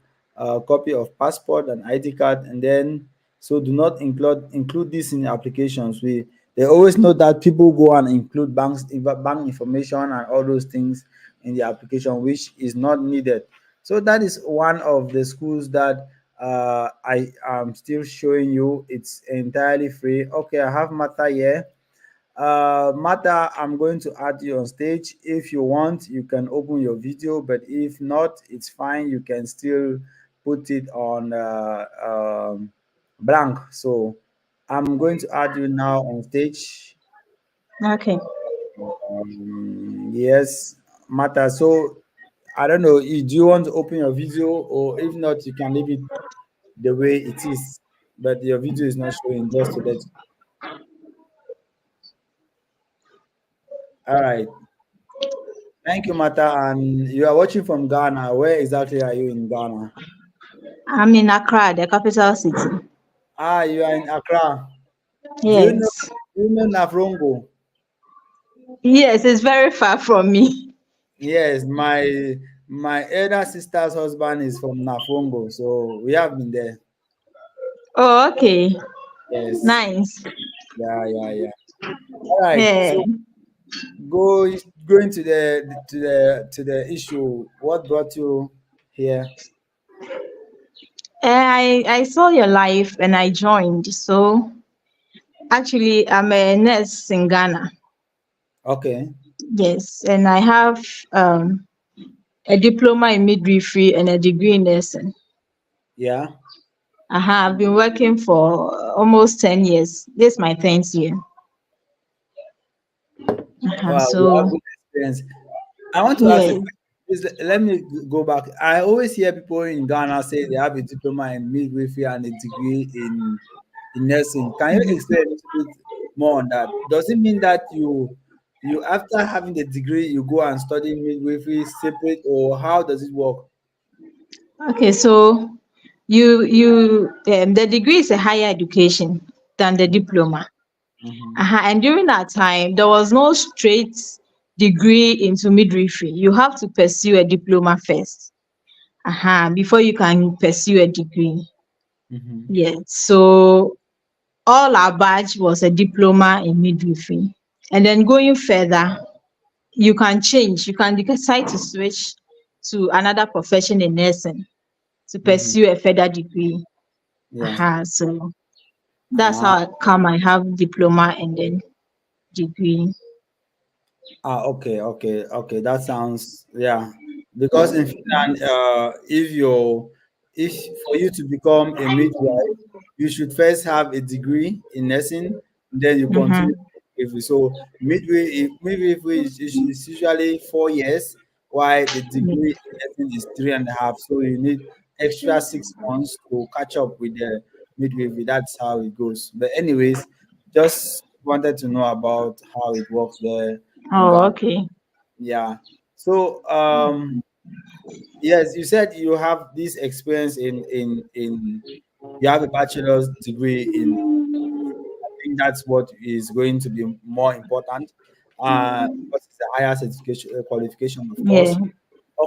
copy of passport and ID card. And then, so do not include this in applications. They always know that people go and include bank information and all those things in the application, which is not needed. So that is one of the schools that I am still showing you. It's entirely free. Okay, I have Mata here. Mata, I'm going to add you on stage. If you want, you can open your video, but if not, it's fine. You can still put it on blank. So I'm going to add you now on stage. Okay. Yes, Mata. So I don't know. Do you want to open your video, or if not, you can leave it the way it is? But your video is not showing. Just to let. All right. Thank you, Mata. And you are watching from Ghana. Where exactly are you in Ghana? I'm in Accra, the capital city. You are in Accra. Do you know? Yes. Do you know Nafrongo? Yes, it's very far from me. Yes, my elder sister's husband is from Nafrongo, so we have been there. Oh, okay. Yes. Nice. Yeah, yeah, yeah. All right. Yeah. So go going to the issue. What brought you here? I saw your live and I joined. So actually, I'm a nurse in Ghana. Okay. Yes, and I have a diploma in midwifery and a degree in nursing. Yeah. I've been working for almost 10 years. This is my 10th year. Wow, you have So, good experience. I want to ask a yes. question. Let me go back. I always hear people in Ghana say they have a diploma in midwifery and a degree in nursing. Can you explain a little bit more on that? Does it mean that you after having the degree you go and study midwifery separate, or how does it work? Okay, so the degree is a higher education than the diploma. Mm-hmm. And during that time, there was no straight degree into midwifery. You have to pursue a diploma first, before you can pursue a degree. Mm-hmm. Yes. So all our batch was a diploma in midwifery. And then going further, you can change. You can decide to switch to another profession in nursing to Mm-hmm. pursue a further degree. Yeah. So that's Ah, how I come. I have diploma and then degree. okay, okay, okay. That sounds, yeah. Because in Finland, if for you to become a midwife, you should first have a degree in nursing, and then you Mm-hmm. continue midwifery. So midwifery is usually 4 years, while the degree in nursing is 3.5. So you need extra 6 months to catch up with the midwifery. That's how it goes. But anyways, just wanted to know about how it works there in Oh, Ghana. okay. Yeah. So yes, you said you have this experience in you have a bachelor's degree in, I think that's what is going to be more important. Because it's a higher certification qualification, of Yeah. course.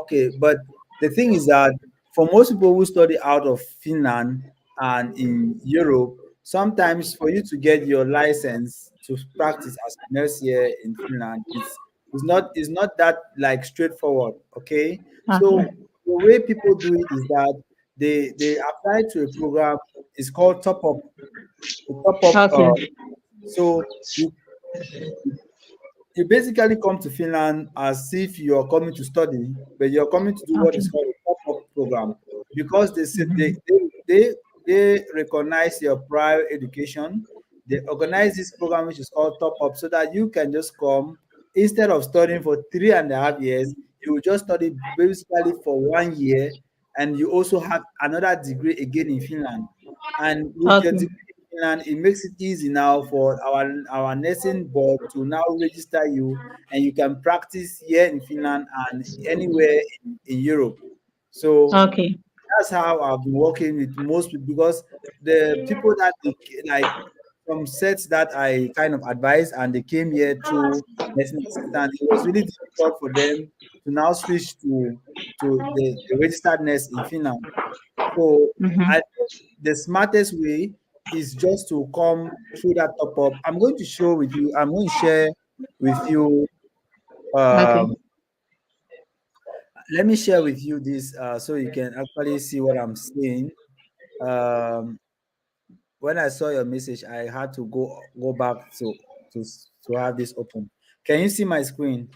Okay, but the thing is that for most people who study out of Finland and in Europe, sometimes for you to get your license to practice as a nurse here in Finland, it's not that like straightforward. Okay, Okay. so the way people do it is that they apply to a program. It's called top up. The top up. Okay. So you basically come to Finland as if you're coming to study, but you're coming to do what Okay. is called a top-up program, because they say they recognize your prior education. They organize this program which is called top up, so that you can just come instead of studying for 3.5 years. You will just study basically for 1 year, and you also have another degree again in Finland. And with your Okay. degree and it makes it easy now for our nursing board to now register you, and you can practice here in Finland and anywhere in Europe. So Okay. that's how I've been working with most people, because the people that like from sets that I kind of advised and they came here through nursing assistant, it was really difficult for them to now switch to the registered nurse in Finland. So Mm-hmm. I think the smartest way is just to come through that top up. I'm going to show with you. I'm going to share with you. Okay. Um, Let me share with you this so you can actually see what I'm saying. Um, when I saw your message, I had to go back to to have this open. Can you see my screen?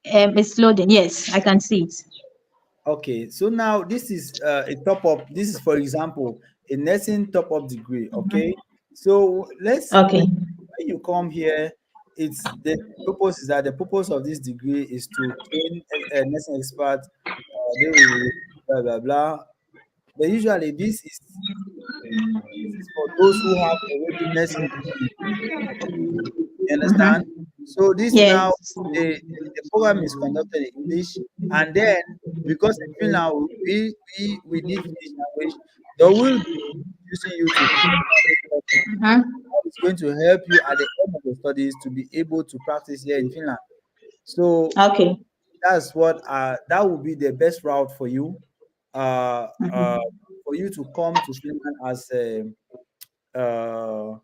It's loading. Yes, I can see it. Okay, so now this is a top up. This is, for example, a nursing top up degree. Okay, so Okay. when you come here, it's the purpose is that the purpose of this degree is to train a nursing expert. Blah blah blah. But usually this is for those who have already nursing degree. You understand? Mm-hmm. So this now Yes. the program is conducted in English, and then because in Finland we need Finnish language, they will be using you to Mm-hmm. it's going to help you at the end of the studies to be able to practice here in Finland. So Okay. that's what that would be the best route for you, uh, uh, Mm-hmm. for you to come to Finland as uh,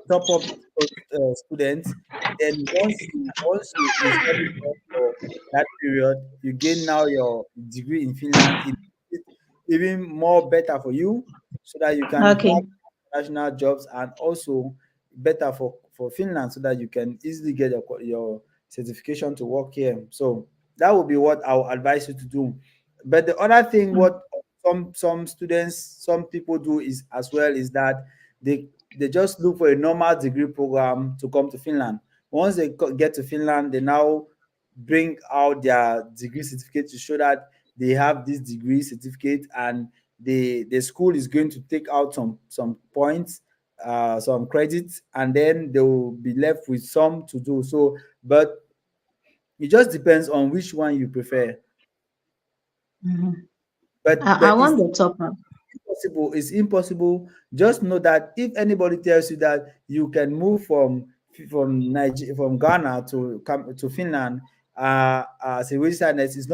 top up students. Then once you study there for that period, you gain now your degree in Finland. It makes it even more better for you, so that you can have Okay. international jobs, and also better for Finland, so that you can easily get your certification to work here. So that would be what I would advise you to do. But the other thing, what some students, some people do is as well, is that they just look for a normal degree program to come to Finland. Once they get to Finland, they now bring out their degree certificate to show that they have this degree certificate, and the school is going to take out some points, some credits, and then they will be left with some to do. So, but it just depends on which one you prefer. Mhm. I But want the top up. impossible. It's impossible. Just know that if anybody tells you that you can move from Ghana to come to Finland as a registered nurse, it's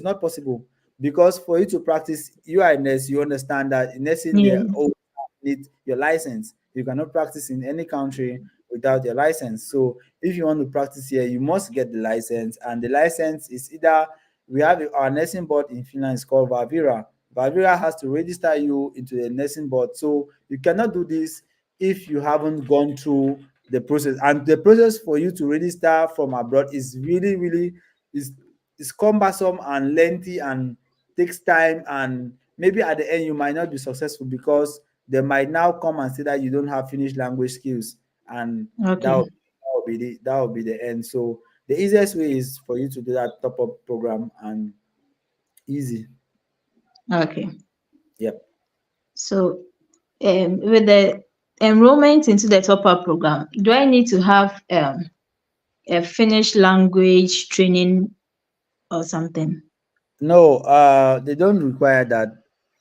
not possible, because for you to practice, you are a nurse, you understand that in nursing they Yes. always need your license. You cannot practice in any country without your license. So if you want to practice here, you must get the license, and the license is either, we have our nursing board in Finland is called Valvira. Valvira has to register you into the nursing board. So you cannot do this if you haven't gone through the process. And the process for you to register from abroad is really, really is cumbersome and lengthy and takes time. And maybe at the end you might not be successful, because they might now come and say that you don't have Finnish language skills, and Okay. that will be the end. So the easiest way is for you to do that top up program, and easy. Okay. Yep. So, with the enrollment into the top up program, do I need to have a Finnish language training or something? No, they don't require that.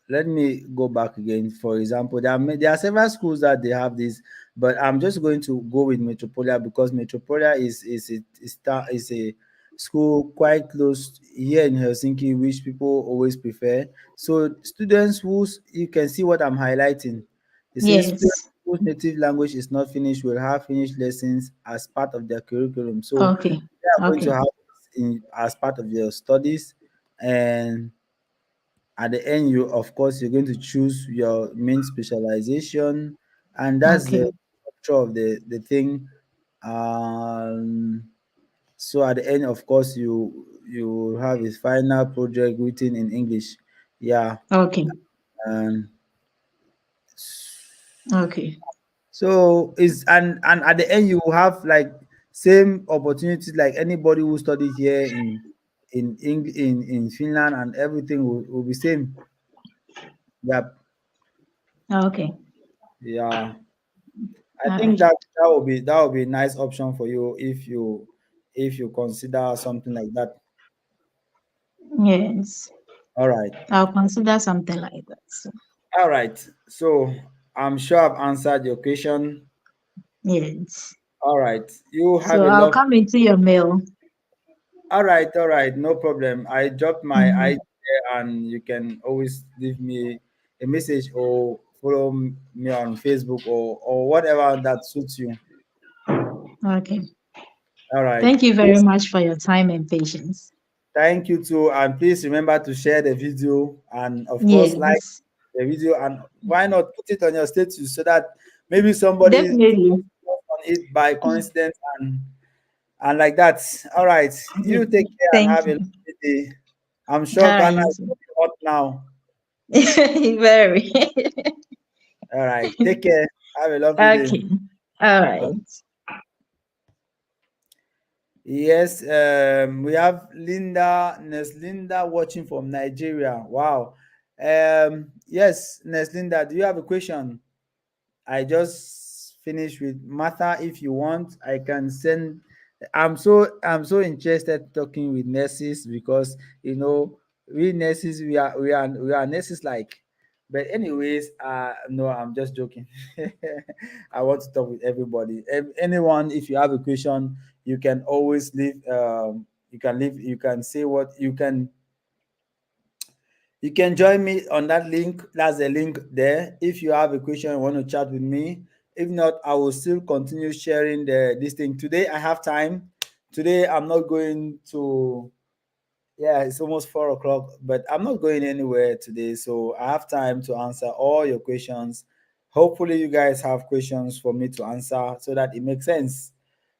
Let me go back again. For example, there are several schools that they have this, but I'm just going to go with Metropolia, because Metropolia is a school quite close here in Helsinki, which people always prefer. So students you can see what I'm highlighting. It says students Yes. whose native language is not Finnish will have Finnish lessons as part of their curriculum. So Okay. they are going to Okay. have as part of your studies. And at the end, you of course you're going to choose your main specialization, and that's Okay. the structure of the thing. um so at the end, of course, you have a final project written in English. Yeah. Okay. And Okay. so is and at the end you will have like same opportunities like anybody who studied here in Finland, and everything will be same. Yeah. Okay. Yeah, I All think right. that will be a nice option for you if you consider something like that. Yes. All right. I'll consider something like that. So, All right. So I'm sure I've answered your question. yes. All right. You have So a I'll love. come into your mail. All right, no problem. I dropped my Mhm. ID there, and you can always leave me a message or follow me on Facebook, or whatever that suits you. Okay. All right. Thank you very Please, much for your time and patience. thank you too, and please remember to share the video, and of course like Yes. the video, and why not put it on your status so that maybe somebody Definitely. on it by coincidence, and like that. All right, you take care and Thank have a you. lovely day. I'm All sure right. Ghana You is too. very hot now. Very. All right, take care. Have a lovely day. Okay. All right. Yes, we have Neslinda watching from Nigeria. Wow. Yes, Neslinda, do you have a question? I just finished with Martha. If you want, I can send. I'm so interested talking with nurses, because we nurses, we are nurses like. But anyways, no, I'm just joking. I want to talk with everybody. Anyone, if you have a question, you can always leave. You can leave. You can say what you can. You can join me on that link. That's the link there. If you have a question, you want to chat with me. If not, I will still continue sharing this thing. Today I have time. Today I'm not going to. Yeah, it's almost 4 o'clock, but I'm not going anywhere today, so I have time to answer all your questions. Hopefully, you guys have questions for me to answer so that it makes sense.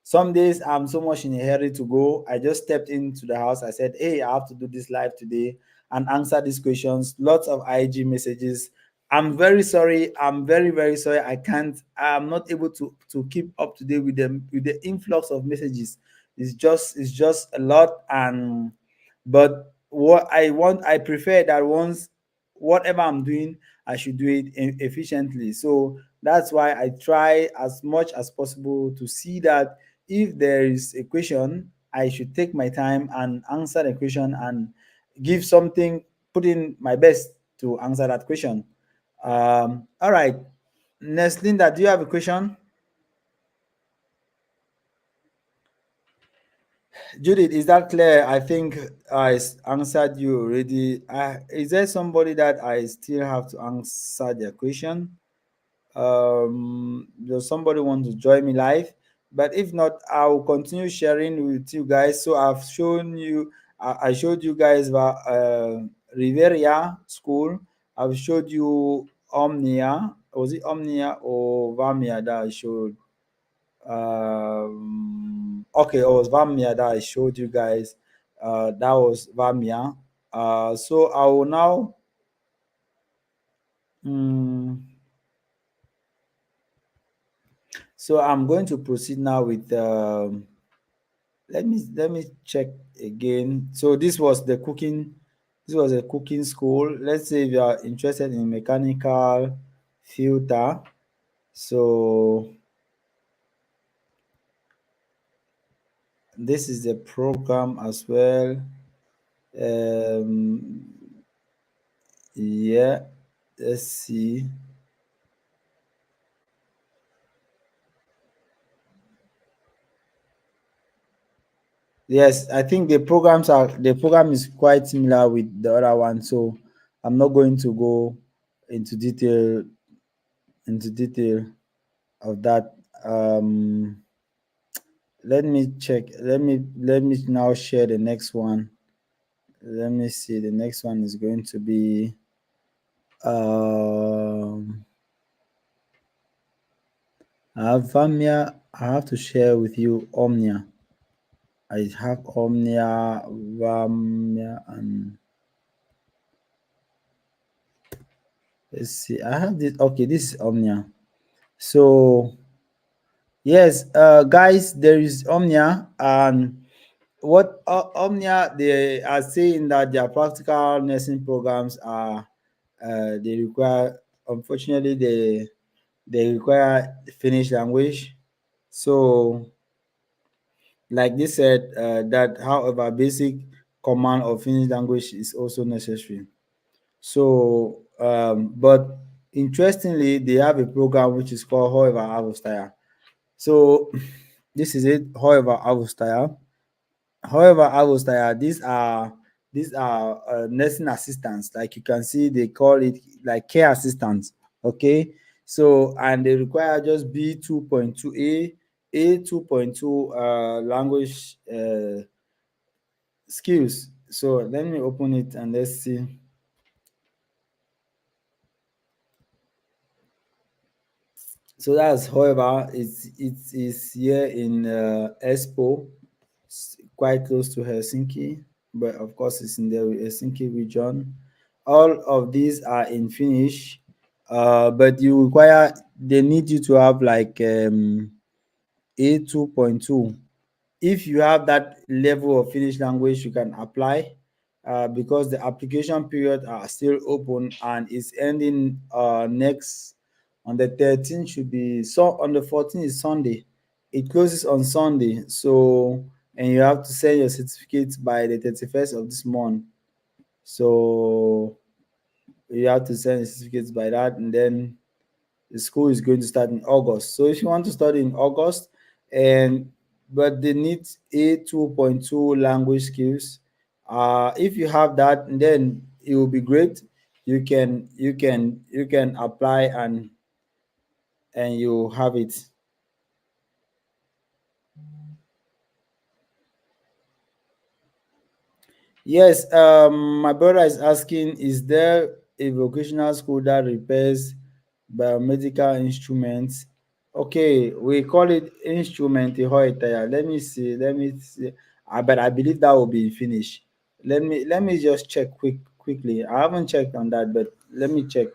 Some days I'm so much in a hurry to go. I just stepped into the house. I said, "Hey, I have to do this live today and answer these questions." Lots of IG messages. I'm very sorry. I'm very, very sorry. I'm not able to keep up to date with them with the influx of messages. it's just a lot. And but what I want, I prefer that once whatever I'm doing, I should do it efficiently. So that's why I try as much as possible to see that if there is a question, I should take my time and answer the question and give something, put in my best to answer that question. All right. Next, Linda, do you have a question? Judith, is that clear? I think answered you already. Is there somebody that I still have to answer their question? Does somebody want to join me live? But if not, I'll continue sharing with you guys. So I've shown you, I showed you guys about Riveria School. I've showed you Omnia. Was it Omnia or Vamia that I showed? Okay, it was Vamia that I showed you guys. That was Vamia. So I will now. mm, so I'm going to proceed now with. Let me check again. So this was the cooking. This was a cooking school. Let's say if you are interested in mechanical filter. So this is the program as well. Um, yeah, let's see. Yes, I think the program is quite similar with the other one, so I'm not going to go into detail of that. Let me check. Let me now share the next one. Let me see. The next one is going to be I have Vamia. I have to share with you Omnia. I have Omnia, Vamia, and let's see. I have this. Okay, this is Omnia. So yes, guys, there is Omnia, and what Omnia, they are saying that their practical nursing programs are they require, unfortunately, they require Finnish language. So like they said, that however basic command of Finnish language is also necessary. So but interestingly, they have a program which is called however Avostaya. So this is it. However, Avostaya. However, Avostaya, these are nursing assistants. Like you can see, they call it like care assistants. Okay, so and they require just B 2.2 A 2.2 language skills. So let me open it and let's see. So that's, however, it is here in Espoo, quite close to Helsinki, but of course it's in the Helsinki region. All of these are in Finnish, but you require, they need you to have like A 2.2. If you have that level of Finnish language, you can apply, because the application period are still open and it's ending next on the 13th, should be, so on the 14th is Sunday. It closes on Sunday. So and you have to send your certificates by the 31st of this month. So you have to send your certificates by that, and then the school is going to start in August. So if you want to study in August, and but they need A 2.2 language skills. If you have that, then it will be great. You can apply, and you have it. Yes, my brother is asking, is there a vocational school that repairs biomedical instruments? Okay, we call it instrument hoitaya. Let me see. But I believe that will be finished. Let me just check quickly. I haven't checked on that, but let me check.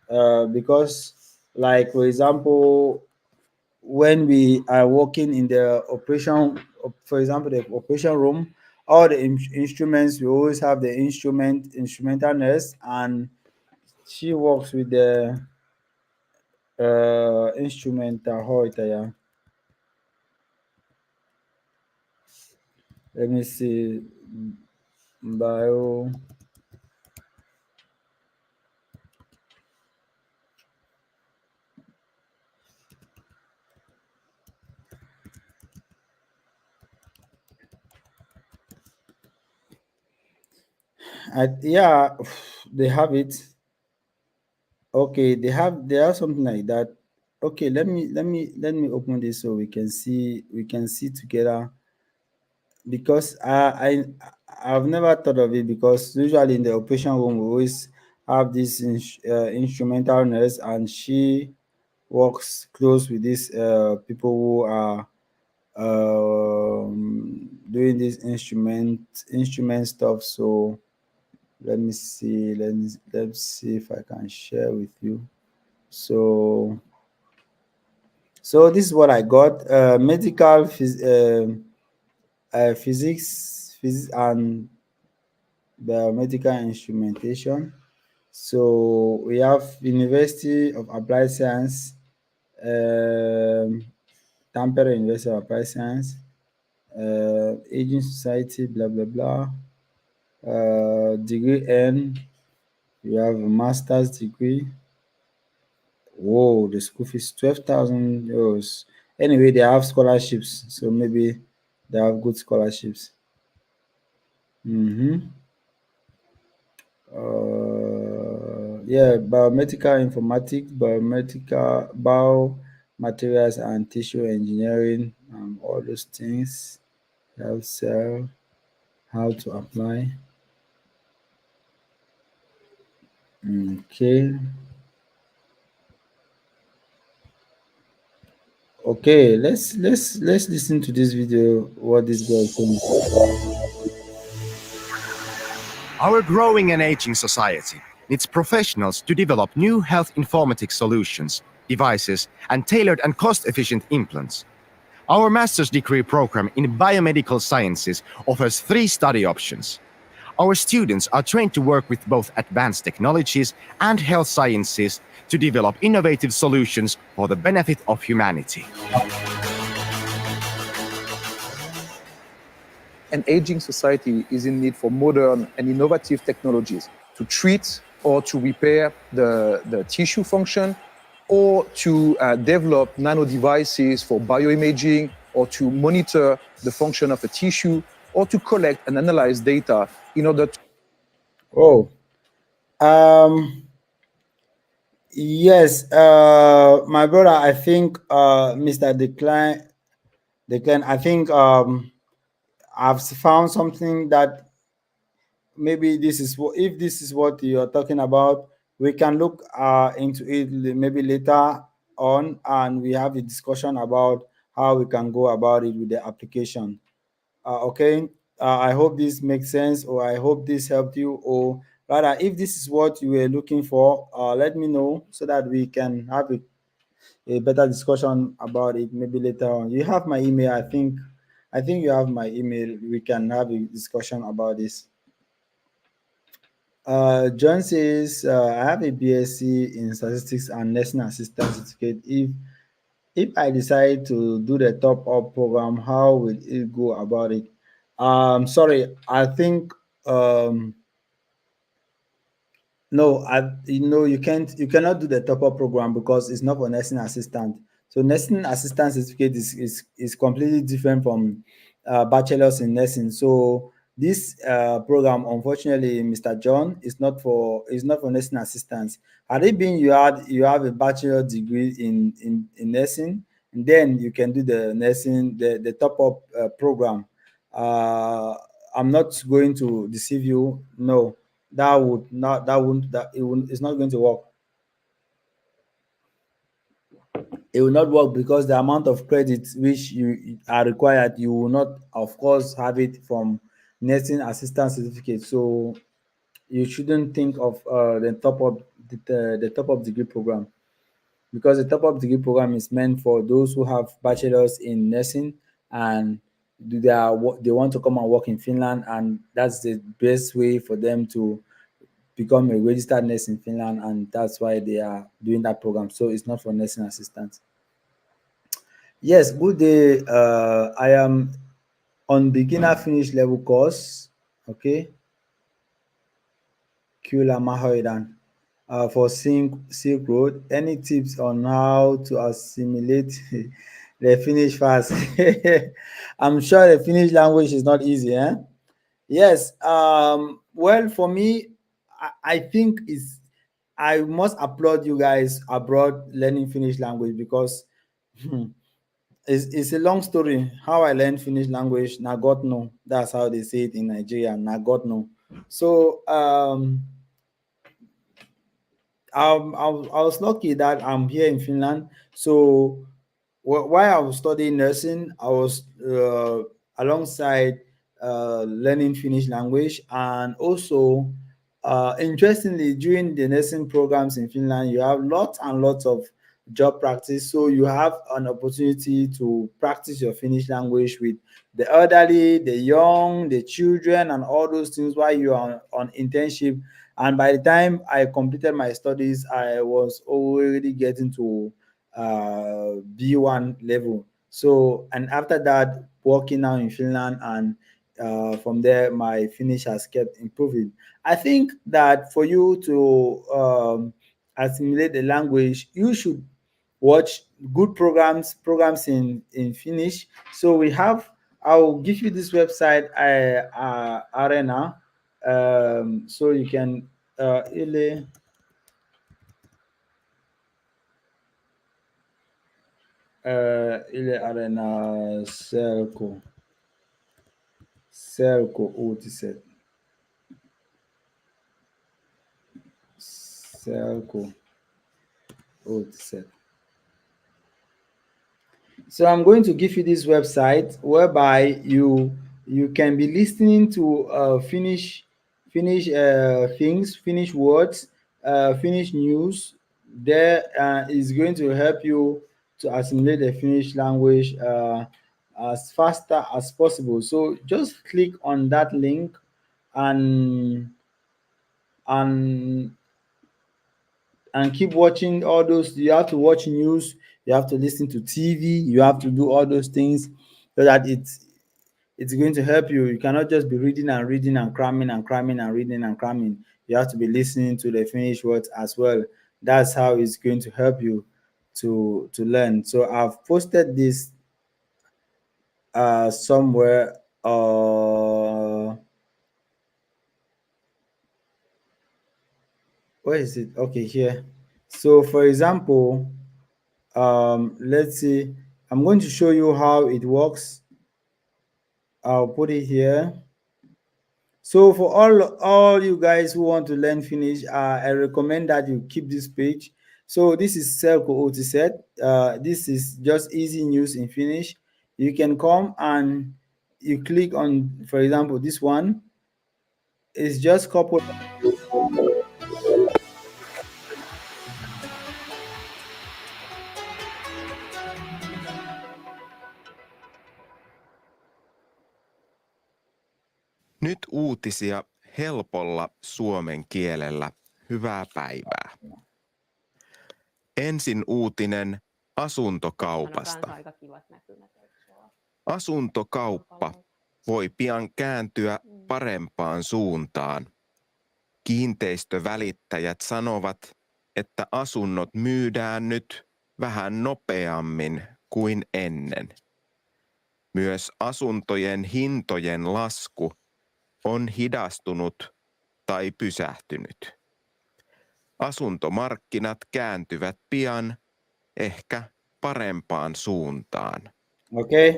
Because, like for example, when we are working in the operation, for example, the operation room, all the instruments, we always have the instrumental nurse, and she works with the instrumental hoita, yeah. Let me see. Bio. Yeah, they have it. Okay, they have something like that. Okay, let me open this so we can see together, because I've never thought of it, because usually in the operation room we always have this instrumental nurse, and she works close with these people who are doing this instrument stuff. So let's see if I can share with you. So this is what I got. Medical physics and biomedical instrumentation. So we have University of Applied Science, um, Tampere University of Applied Science, Aging Society, blah blah blah. Degree N, you have a master's degree. Whoa, the school fees 12,000 euros. Anyway, they have scholarships, so maybe they have good scholarships. Mm-hmm. Yeah, biomedical informatics, biomaterials and tissue engineering, all those things. Health cell, how to apply. Okay. Okay, let's listen to this video. What this guy is saying. Our growing and aging society needs professionals to develop new health informatics solutions, devices, and tailored and cost-efficient implants. Our master's degree program in biomedical sciences offers 3 study options. Our students are trained to work with both advanced technologies and health sciences to develop innovative solutions for the benefit of humanity. An aging society is in need for modern and innovative technologies to treat or to repair the tissue function, or to develop nano devices for bioimaging, or to monitor the function of a tissue, or to collect and analyze data in order to. Oh, yes, my brother. I think, Mr. Declan. I think I've found something that maybe this is what, if this is what you're talking about, we can look into it maybe later on, and we have a discussion about how we can go about it with the application. Okay. I hope this makes sense, or I hope this helped you, or rather, if this is what you were looking for, let me know so that we can have a better discussion about it maybe later on. You have my email, I think. I think you have my email. We can have a discussion about this. John says, I have a BSc in statistics and nursing assistant certificate. If I decide to do the top up program, how will it go about it? Sorry, I think no, you cannot do the top up program because it's not for nursing assistant. So nursing assistant certificate is completely different from bachelor's in nursing. So this program, unfortunately, Mr. John, is not for nursing assistants. Had it been you have a bachelor degree in nursing, and then you can do the nursing the top up program. Uh, I'm not going to deceive you. No, that would not that won't that it will, it's not going to work. It will not work because the amount of credits which you are required, you will not, of course, have it from nursing assistant certificate. So you shouldn't think of the top up degree program. because the top up degree program is meant for those who have bachelors in nursing and they want to come and work in Finland, and that's the best way for them to become a registered nurse in Finland, and that's why they are doing that program. So it's not for nursing assistants. Yes, good day. I am on beginner finish level course. Okay. Kula Mahoidan. For Silk Road, any tips on how to assimilate the Finnish fast? I'm sure the Finnish language is not easy, eh? Yes. Well, for me, I think I must applaud you guys abroad learning Finnish language because it's a long story. How I learned Finnish language, na God know. That's how they say it in Nigeria, na God know. So I was lucky that I'm here in Finland. So while I was studying nursing, I was alongside learning Finnish language, and also interestingly, during the nursing programs in Finland, you have lots and lots of job practice. So you have an opportunity to practice your Finnish language with the elderly, the young, the children, and all those things while you are on internship. And by the time I completed my studies, I was already getting to B1 level. So, and after that, working now in Finland, and from there, my Finnish has kept improving. I think that for you to assimilate the language, you should watch good programs in Finnish. So we have. I'll give you this website, Arena, so you can Ile Ile Arena Selko Uutiset Selko Uutiset. So I'm going to give you this website whereby you can be listening to Finnish things, Finnish words, Finnish news. There is going to help you to assimilate the Finnish language as faster as possible. So just click on that link, and and and keep watching all those. You have to watch news, you have to listen to TV, you have to do all those things so that it's going to help you. You cannot just be reading and reading and cramming and cramming and reading and cramming. You have to be listening to the Finnish words as well. That's how it's going to help you to learn. So I've posted this somewhere. Where is it? Okay, here. So for example, let's see, I'm going to show you how it works. I'll put it here. So for all you guys who want to learn Finnish, I recommend that you keep this page. So this is Selko Otiset. This is just easy news in Finnish. You can come and you click on, for example, this one. It's just couple. Nyt uutisia helpolla suomen kielellä. Hyvää päivää. Ensin uutinen asuntokaupasta. Asuntokauppa voi pian kääntyä parempaan suuntaan. Kiinteistövälittäjät sanovat, että asunnot myydään nyt vähän nopeammin kuin ennen. Myös asuntojen hintojen lasku on hidastunut tai pysähtynyt. Asuntomarkkinat kääntyvät pian ehkä parempaan suuntaan. Okay.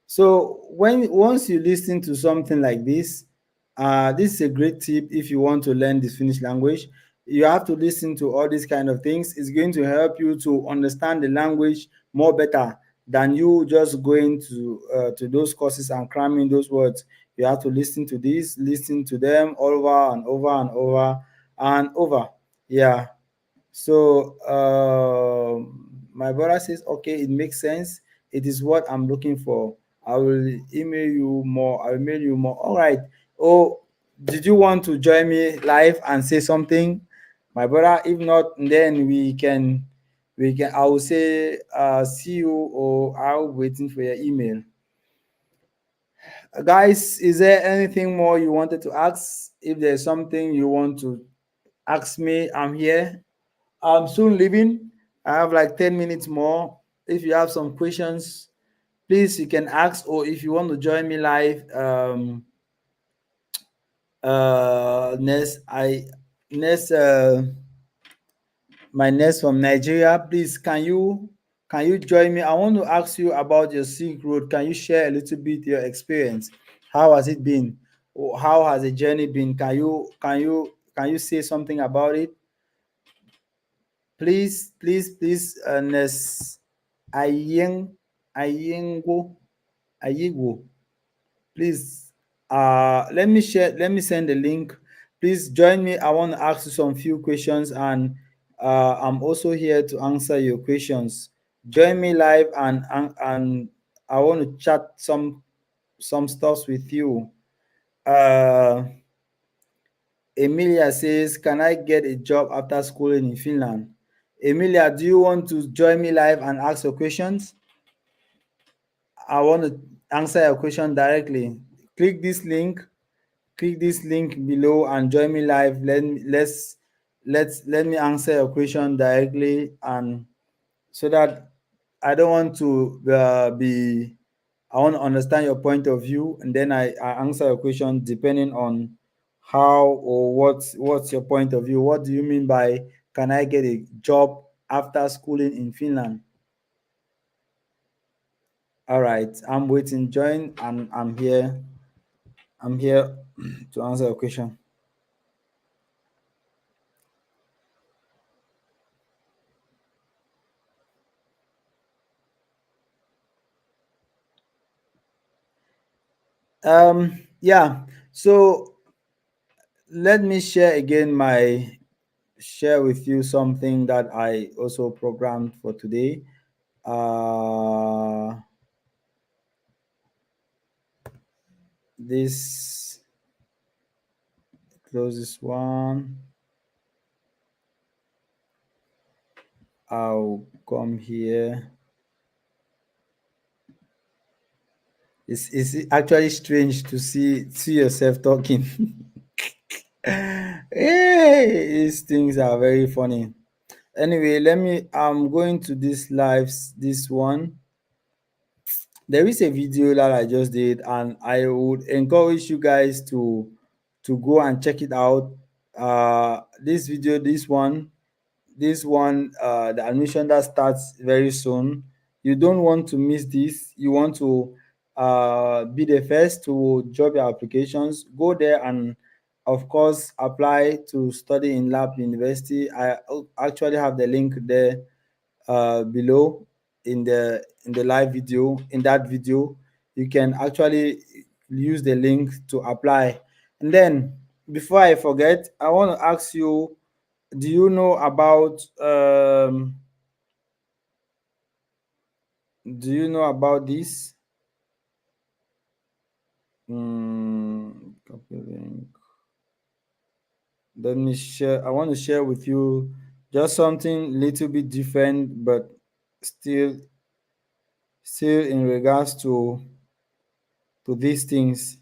So once you listen to something like this, this is a great tip if you want to learn this Finnish language. You have to listen to all these kind of things. It's going to help you to understand the language more better than you just going to those courses and cramming those words. You have to listen to this, listen to them over and over and over and over. Yeah. So my brother says, okay, it makes sense. It is what I'm looking for. I will email you more. I will mail you more. All right. Oh, did you want to join me live and say something, my brother? If not, then we can. I will say see you, or I'll waiting for your email. Guys, is there anything more you wanted to ask? If there's something you want to ask me, I'm here. I'm soon leaving. I have like 10 minutes more. If you have some questions, please you can ask, or if you want to join me live, next I next my next from Nigeria, please can you join me? I want to ask you about your Silk Road. Can you share a little bit your experience? How has it been? How has the journey been? Can you say something about it? Please, Nes Ayeng Ayengo Ayigo. Please, let me send the link. Please join me. I want to ask you some few questions, and I'm also here to answer your questions. Join me live, and I want to chat some stuffs with you. Uh, Emilia says, "Can I get a job after schooling in Finland?" Emilia, do you want to join me live and ask your questions? I want to answer your question directly. Click this link. Click this link below and join me live. Let me answer your question directly, and so that I don't want to be. I want to understand your point of view, and then I answer your question depending on how or what's your point of view. What do you mean by can I get a job after schooling in Finland? All right, I'm waiting. Join, and I'm here. I'm here to answer your question. Yeah. So let me share again my share with you something that I also programmed for today. Uh, this close this one. I'll come here. It's actually strange to see yourself talking. Hey, these things are very funny. Anyway, I'm going to this lives, this one. There is a video that I just did, and I would encourage you guys to go and check it out. This video, this one, the admission that starts very soon. You don't want to miss this. You want to be the first to drop your applications. Go there and, of course, apply to study in Lab University. I actually have the link there below in the live video. In that video, you can actually use the link to apply. And then, before I forget, I want to ask you, do you know about this? Copy link. Let me share. I want to share with you just something little bit different, but still still in regards to these things.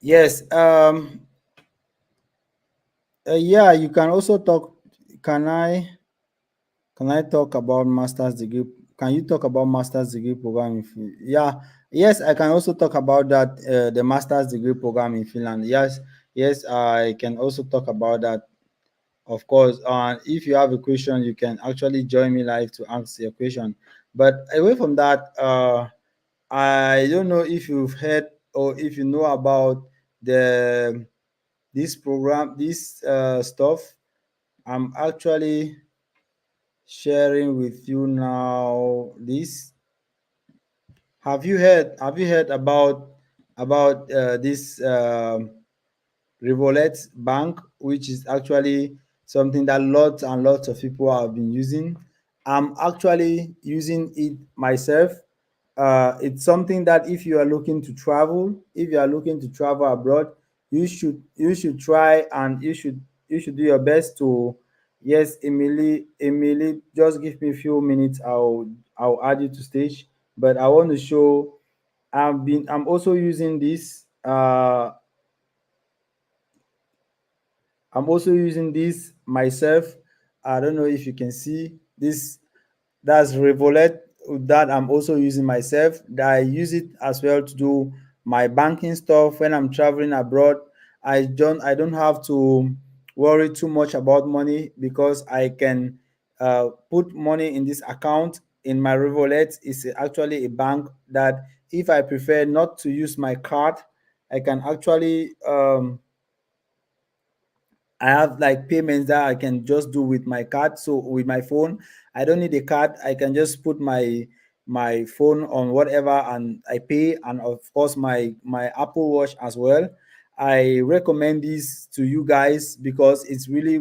Yes. Yeah, you can also talk. Can I talk about master's degree? Can you talk about master's degree program in Yeah, yes, I can also talk about that. The master's degree program in Finland. Yes, Yes, I can also talk about that. Of course, if you have a question, you can actually join me live to ask your question. But away from that, I don't know if you've heard or if you know about the this program, this stuff. I'm actually sharing with you now. This have you heard about this Revolet Bank, which is actually something that lots and lots of people have been using. I'm actually using it myself. It's something that if you are looking to travel, if you are looking to travel abroad, you should try and you should do your best to. Yes, Emily, just give me a few minutes. I'll add you to stage. But I want to show. I'm also using this. I'm also using this myself. I don't know if you can see this. That's Revolet that I'm also using myself. That I use it as well to do my banking stuff when I'm traveling abroad. I don't have to worry too much about money because I can put money in this account in my Revolet. It's actually a bank that if I prefer not to use my card, I can actually I have like payments that I can just do with my card. So with my phone, I don't need a card. I can just put my phone on whatever and I pay. And of course my Apple Watch as well. I recommend this to you guys because it's really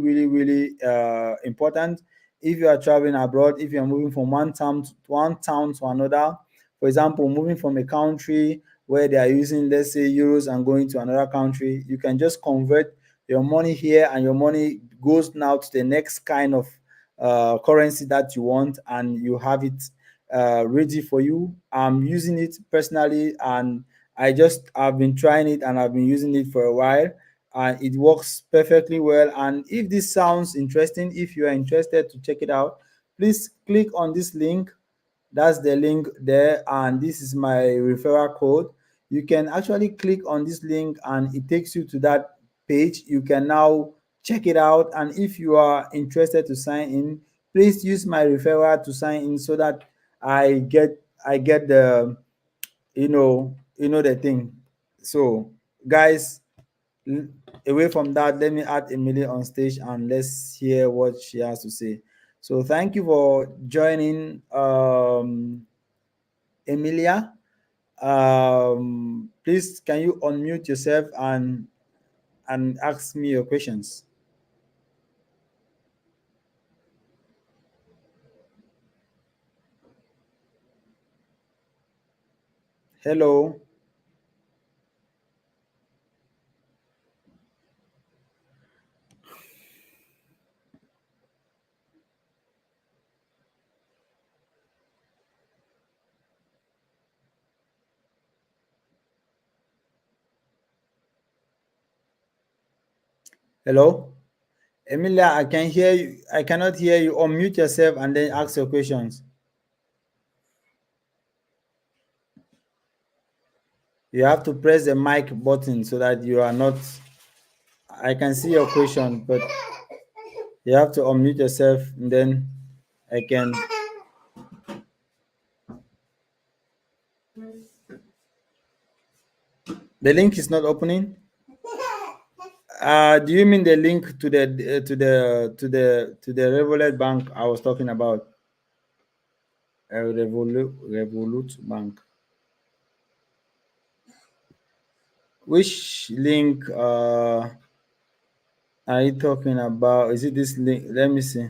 important. If you are traveling abroad, if you are moving from one town to another, for example, moving from a country where they are using, let's say, euros and going to another country, you can just convert your money here and your money goes now to the next kind of currency that you want and you have it ready for you. I'm using it personally and I've been trying it and I've been using it for a while and it works perfectly well. And if this sounds interesting, if you are interested to check it out, please click on this link. That's the link there, and this is my referral code. You can actually click on this link and it takes you to that page. You can now check it out, and if you are interested to sign in, please use my referral to sign in so that I get the you know the thing. So guys, l- away from that, let me add Emily on stage and let's hear what she has to say. So thank you for joining, Emilia. Please can you unmute yourself and ask me your questions? Hello. Hello. Emilia, I can hear you. I cannot hear you. Unmute yourself and then ask your questions. You have to press the mic button so that you are not. I can see your question, but you have to unmute yourself and then I can. The link is not opening. Do you mean the link to the Revolut Bank I was talking about? Revolut Bank. Which link are you talking about? Is it this link? Let me see.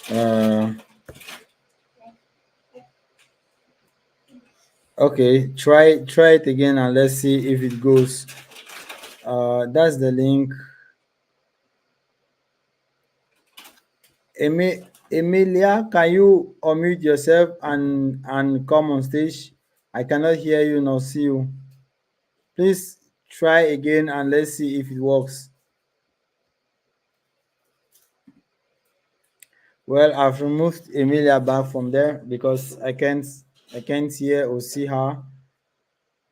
Uh, okay, try it again and let's see if it goes. That's the link. Emilia, can you unmute yourself and come on stage? I cannot hear you nor see you. Please try again and let's see if it works. Well, I've removed Emilia back from there because I can't hear or see her.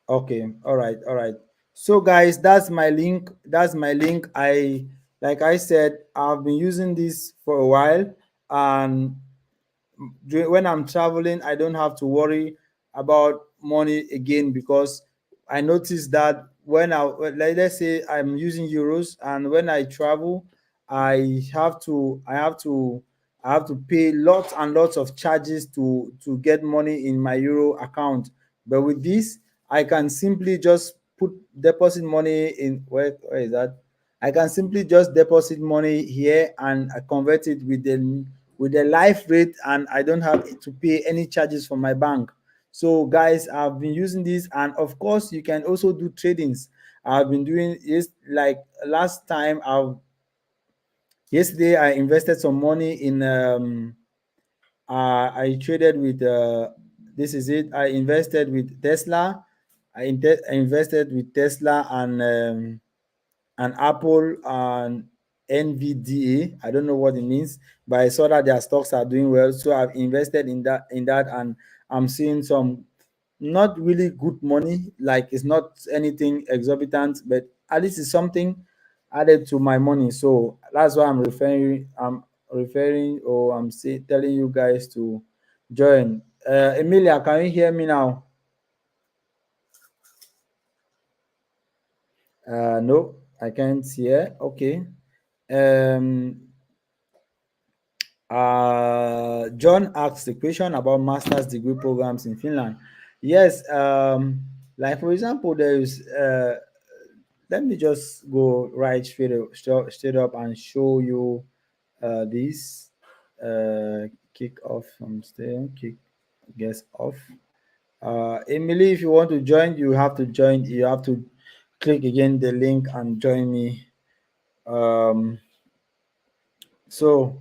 Okay, all right. So guys, that's my link. That's my link. Like I said, I've been using this for a while, and when I'm traveling, I don't have to worry about money again because I noticed that let's say I'm using euros, and when I travel, I have to pay lots and lots of charges to get money in my euro account. But with this, I can simply just put deposit money in where is that? I can simply just deposit money here and convert it with the live rate, and I don't have to pay any charges from my bank. So guys, I've been using this, and of course you can also do tradings. I've been doing this like last time. Yesterday I invested some money in I traded with this is it. I invested with Tesla. I invested with Tesla and Apple and NVDA. I don't know what it means, but I saw that their stocks are doing well, so I've invested in that, and I'm seeing some not really good money. Like it's not anything exorbitant, but at least it's something added to my money. So that's why I'm referring, or telling you guys to join. Emilia, can you hear me now? No, I can't hear. Okay. Um, John asked the question about master's degree programs in Finland. Yes, like for example, there is. Let me just go right straight up and show you this. Kick off from stay. Kick guess off. Emily, if you want to join, you have to join. You have to click again the link and join me. Um, so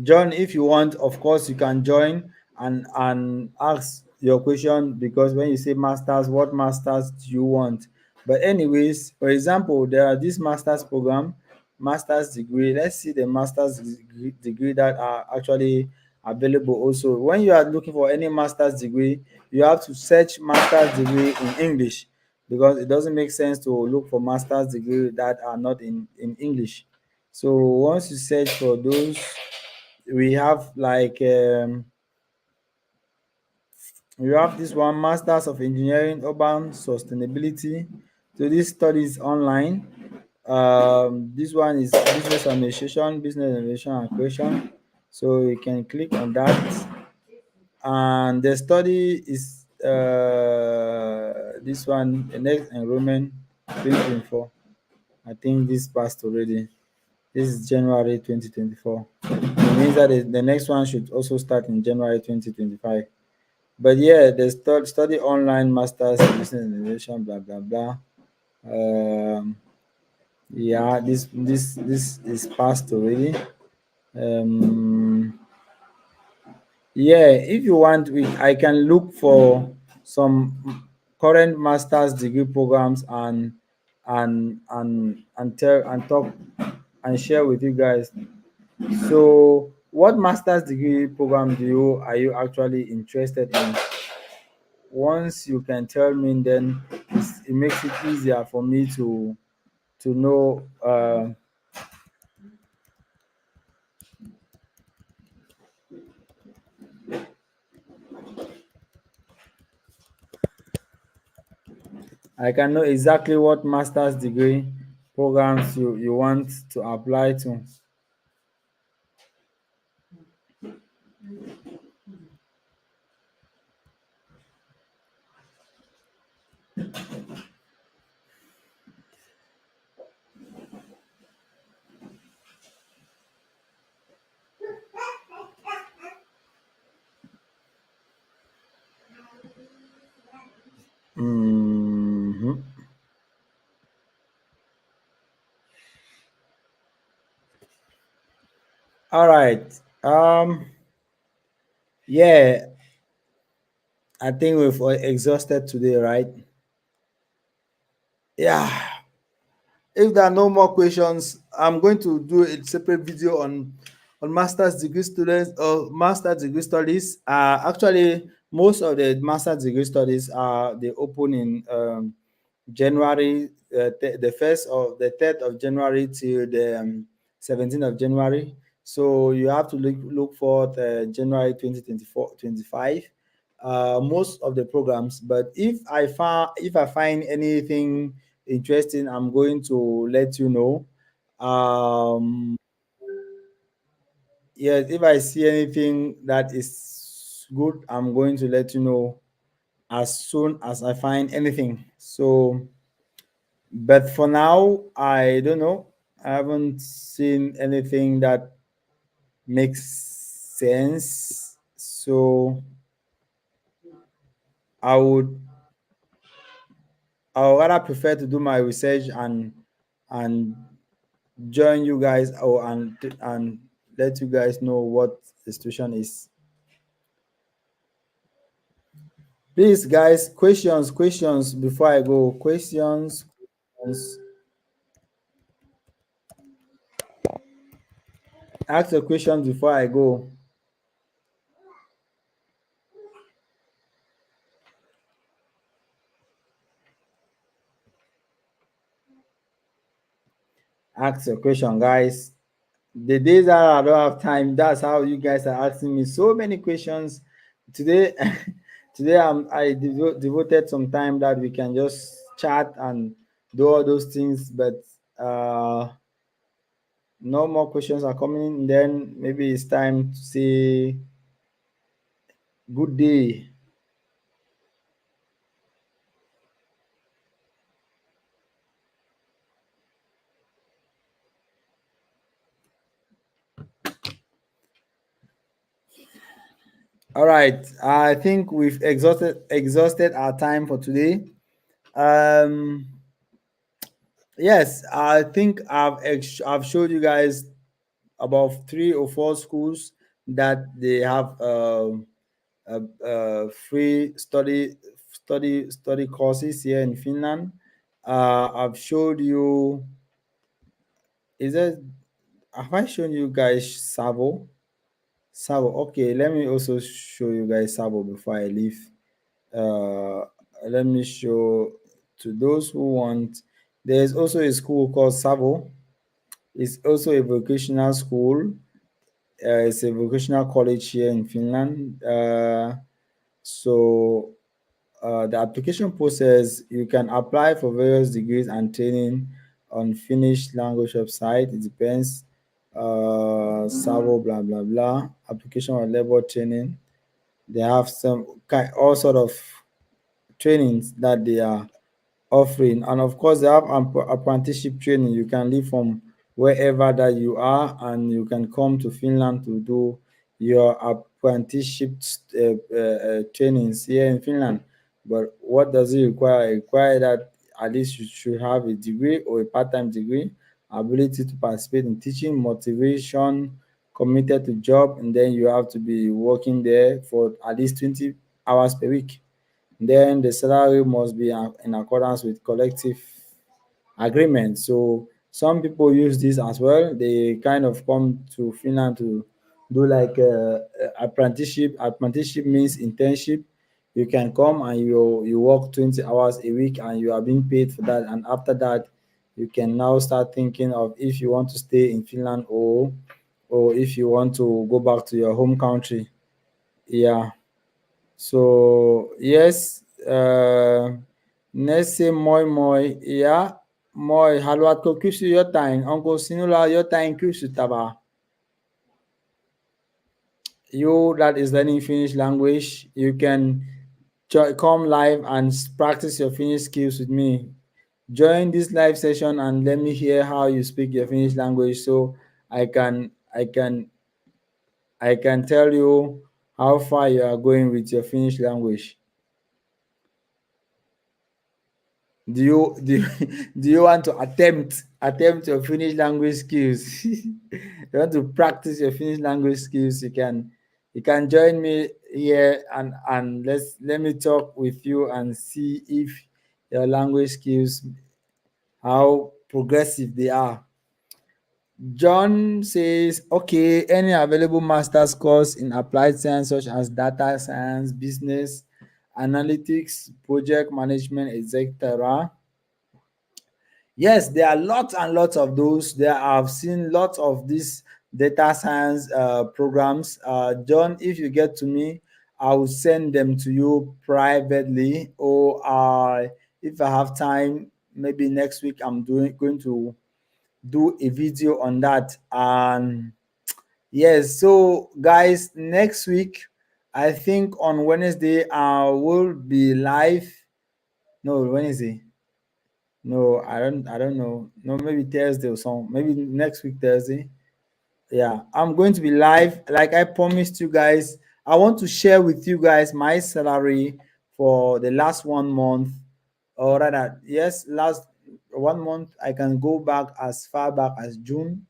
John, if you want, of course, you can join and ask your question, because when you say masters, what masters do you want? But anyways, for example, there are this masters program, masters degree. Let's see the degree that are actually available. Also, when you are looking for any masters degree, you have to search masters degree in English, because it doesn't make sense to look for masters degree that are not in English. So once you search for those, we have we have this one, masters of engineering urban sustainability. So this study is online. This one is business administration and creation. So you can click on that, and the study is this one, the next enrollment 2024. I think this passed already. This is January 2024. It means that the next one should also start in January 2025. But yeah, the study online masters in business innovation, blah blah blah. Yeah, this is passed already. Um, yeah, if you want, I can look for some current master's degree programs and tell and talk and share with you guys. So, what master's degree program are you actually interested in? Once you can tell me, then it makes it easier for me to know. I can know exactly what master's degree programs you want to apply to. Mhm. All right. Yeah, I think we've exhausted today, right? Yeah. If there are no more questions, I'm going to do a separate video on master's degree students or master's degree studies. Actually, most of the master's degree studies are they open in January, the first of the 3rd of January till the 17th of January. So you have to look for January 2024 25. Most of the programs, but if I find anything interesting, I'm going to let you know. Um, yes, if I see anything that is good, I'm going to let you know as soon as I find anything. So, but for now, I don't know. I haven't seen anything that makes sense. So I would I would rather prefer to do my research and join you guys or and let you guys know what the situation is. Please, guys, questions before I go. Questions. Ask the questions before I go. Ask your question, guys. The days that I don't have time, that's how you guys are asking me so many questions. Today, today devoted some time that we can just chat and do all those things, but no more questions are coming in. Then maybe it's time to say good day. All right. I think we've exhausted our time for today. Um yes, I think I've showed you guys about 3 or 4 schools that they have free study courses here in Finland. I've showed you. Is it? Have I shown you guys Savo? Savo. Okay, let me also show you guys Savo before I leave. Uh, Let me show to those who want. There's also a school called Savo. It's also a vocational school. It's a vocational college here in Finland. So the application process, you can apply for various degrees and training on Finnish language website. It depends. Savo, blah blah blah. Application or labor training. They have some kind, all sort of trainings that they are offering, and of course they have apprenticeship training. You can live from wherever that you are and you can come to Finland to do your apprenticeship trainings here in Finland. But what does it require? It require that at least you should have a degree or a part-time degree, ability to participate in teaching, motivation, committed to job, and then you have to be working there for at least 20 hours per week. Then the salary must be in accordance with collective agreement. So some people use this as well. They kind of come to Finland to do like apprenticeship. Apprenticeship means internship. You can come and you work 20 hours a week and you are being paid for that. And after that, you can now start thinking of if you want to stay in Finland or if you want to go back to your home country. Yeah. So yes, nesse moi moi, yeah, moi haluatko kysyä jotain? Onko sinulla jotain kysyttävää? You that is learning Finnish language, you can come live and practice your Finnish skills with me. Join this live session and let me hear how you speak your Finnish language, so I can I can I can tell you how far you are going with your Finnish language. Do you do you want to attempt your Finnish language skills? You want to practice your Finnish language skills? You can join me here and let me talk with you and see if your language skills how progressive they are. John says, okay, any available master's course in applied science such as data science, business, analytics, project management, etc. Yes, there are lots and lots of those. There I've seen lots of these data science programs. John, if you get to me, I will send them to you privately, or if I have time, maybe next week I'm going to do a video on that. And yes, so guys, next week, I think on Wednesday I will be live. No, Wednesday. No, I don't know. No, maybe Thursday or something. Maybe next week Thursday. Yeah, I'm going to be live. Like I promised you guys, I want to share with you guys my salary for the last 1 month. Or rather, yes, last 1 month. I can go back as far back as June,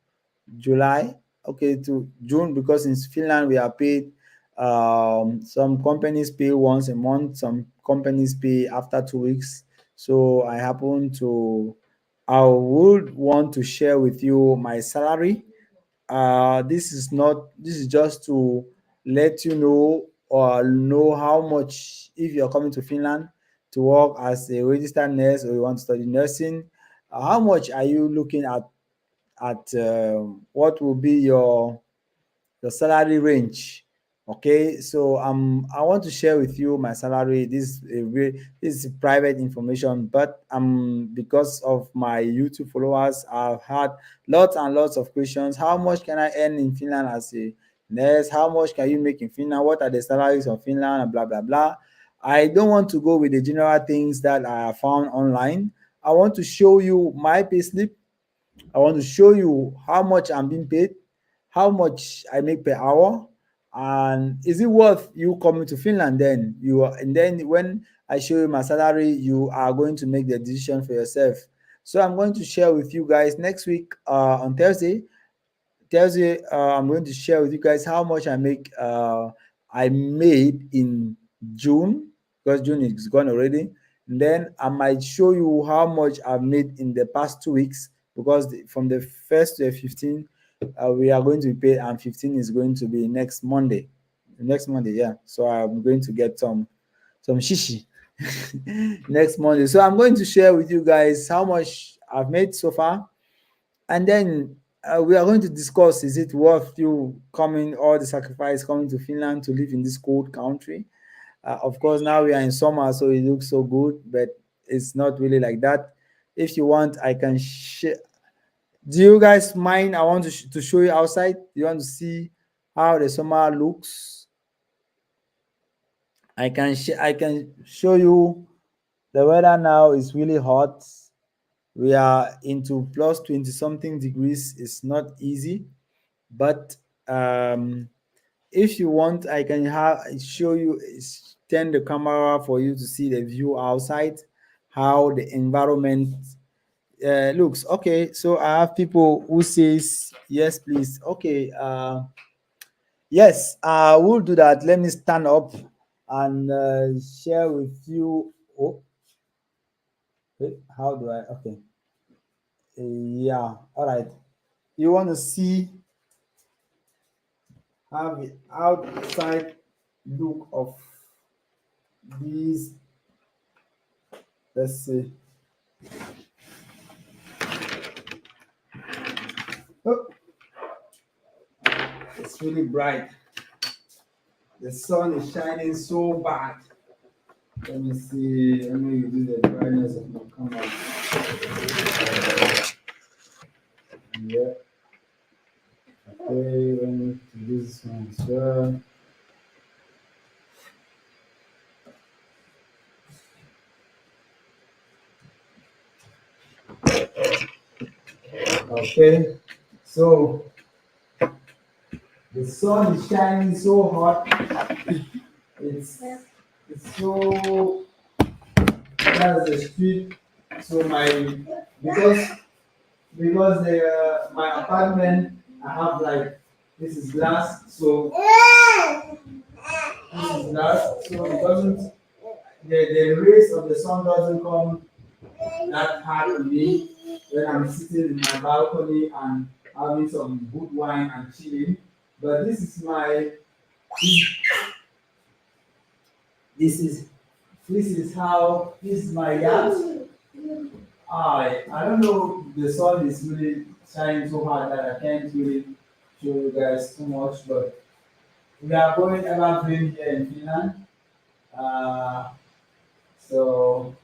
July, okay, to June, because in Finland we are paid. Some companies pay once a month, some companies pay after 2 weeks. So I would want to share with you my salary. This is just to let you know, or know how much, if you're coming to Finland to work as a registered nurse or you want to study nursing, how much are you looking at what will be your salary range. Okay, so I want to share with you my salary. This is private information, but because of my YouTube followers, I've had lots and lots of questions. How much can I earn in Finland as a nurse? How much can you make in Finland? What are the salaries of Finland? And blah blah blah. I don't want to go with the general things that I have found online. I want to show you my payslip. I want to show you how much I'm being paid, how much I make per hour, and is it worth you coming to Finland? Then and then when I show you my salary, you are going to make the decision for yourself. So I'm going to share with you guys next week on Thursday, I'm going to share with you guys how much I made in June, because June is gone already. And then I might show you how much I've made in the past 2 weeks, because from the 1st to the 15th, we are going to be paid, and 15 is going to be next Monday. Next Monday, yeah. So I'm going to get some shishi next Monday. So I'm going to share with you guys how much I've made so far, and then we are going to discuss, is it worth you coming, all the sacrifice coming to Finland to live in this cold country? Of course, now we are in summer, so it looks so good, but it's not really like that. If you want, I can share. Do you guys mind? I want to show you outside. You want to see how the summer looks? I can show you. The weather now is really hot. We are into plus 20 something degrees. It's not easy, but if you want, I can show you, turn the camera for you to see the view outside, how the environment looks. Okay, so I have people who says yes, please. Okay, yes, we'll do that. Let me stand up and share with you. Oh, wait, how do I? Okay, yeah, all right. You want to see how the outside look of these? Let's see. Oh, it's really bright. The sun is shining so bad. Let me see. Let me do the brightness of my camera. Yeah. Okay. Let me do this one as well. Okay. So the sun is shining so hot. It's so, that's the street. So because my apartment, I have like, this is glass, so so it doesn't, the rays of the sun doesn't come that hard on me. when I'm sitting in my balcony and having some good wine and chilling. But this is this is my yacht. I don't know, the sun is really shining so hard that I can't really show you guys too much, but we are going evergreen here in Finland. Uh, so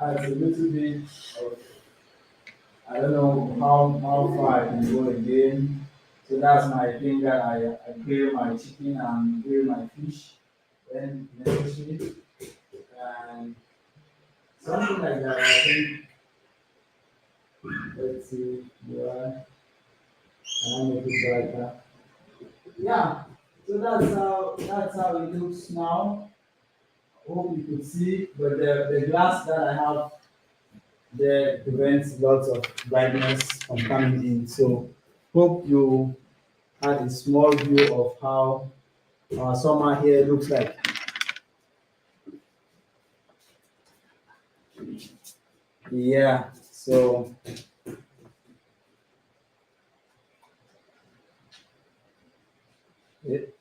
it's a little bit of, I don't know how far I can go again. So that's my thing that I grill my chicken and grill my fish when necessary. And something like that, I think, let's see, yeah, I'll make it brighter. Yeah, so that's how it looks now. Hope you could see, but the glass that I have there prevents lots of brightness from coming in. So hope you had a small view of how our summer here looks like. Yeah, so it,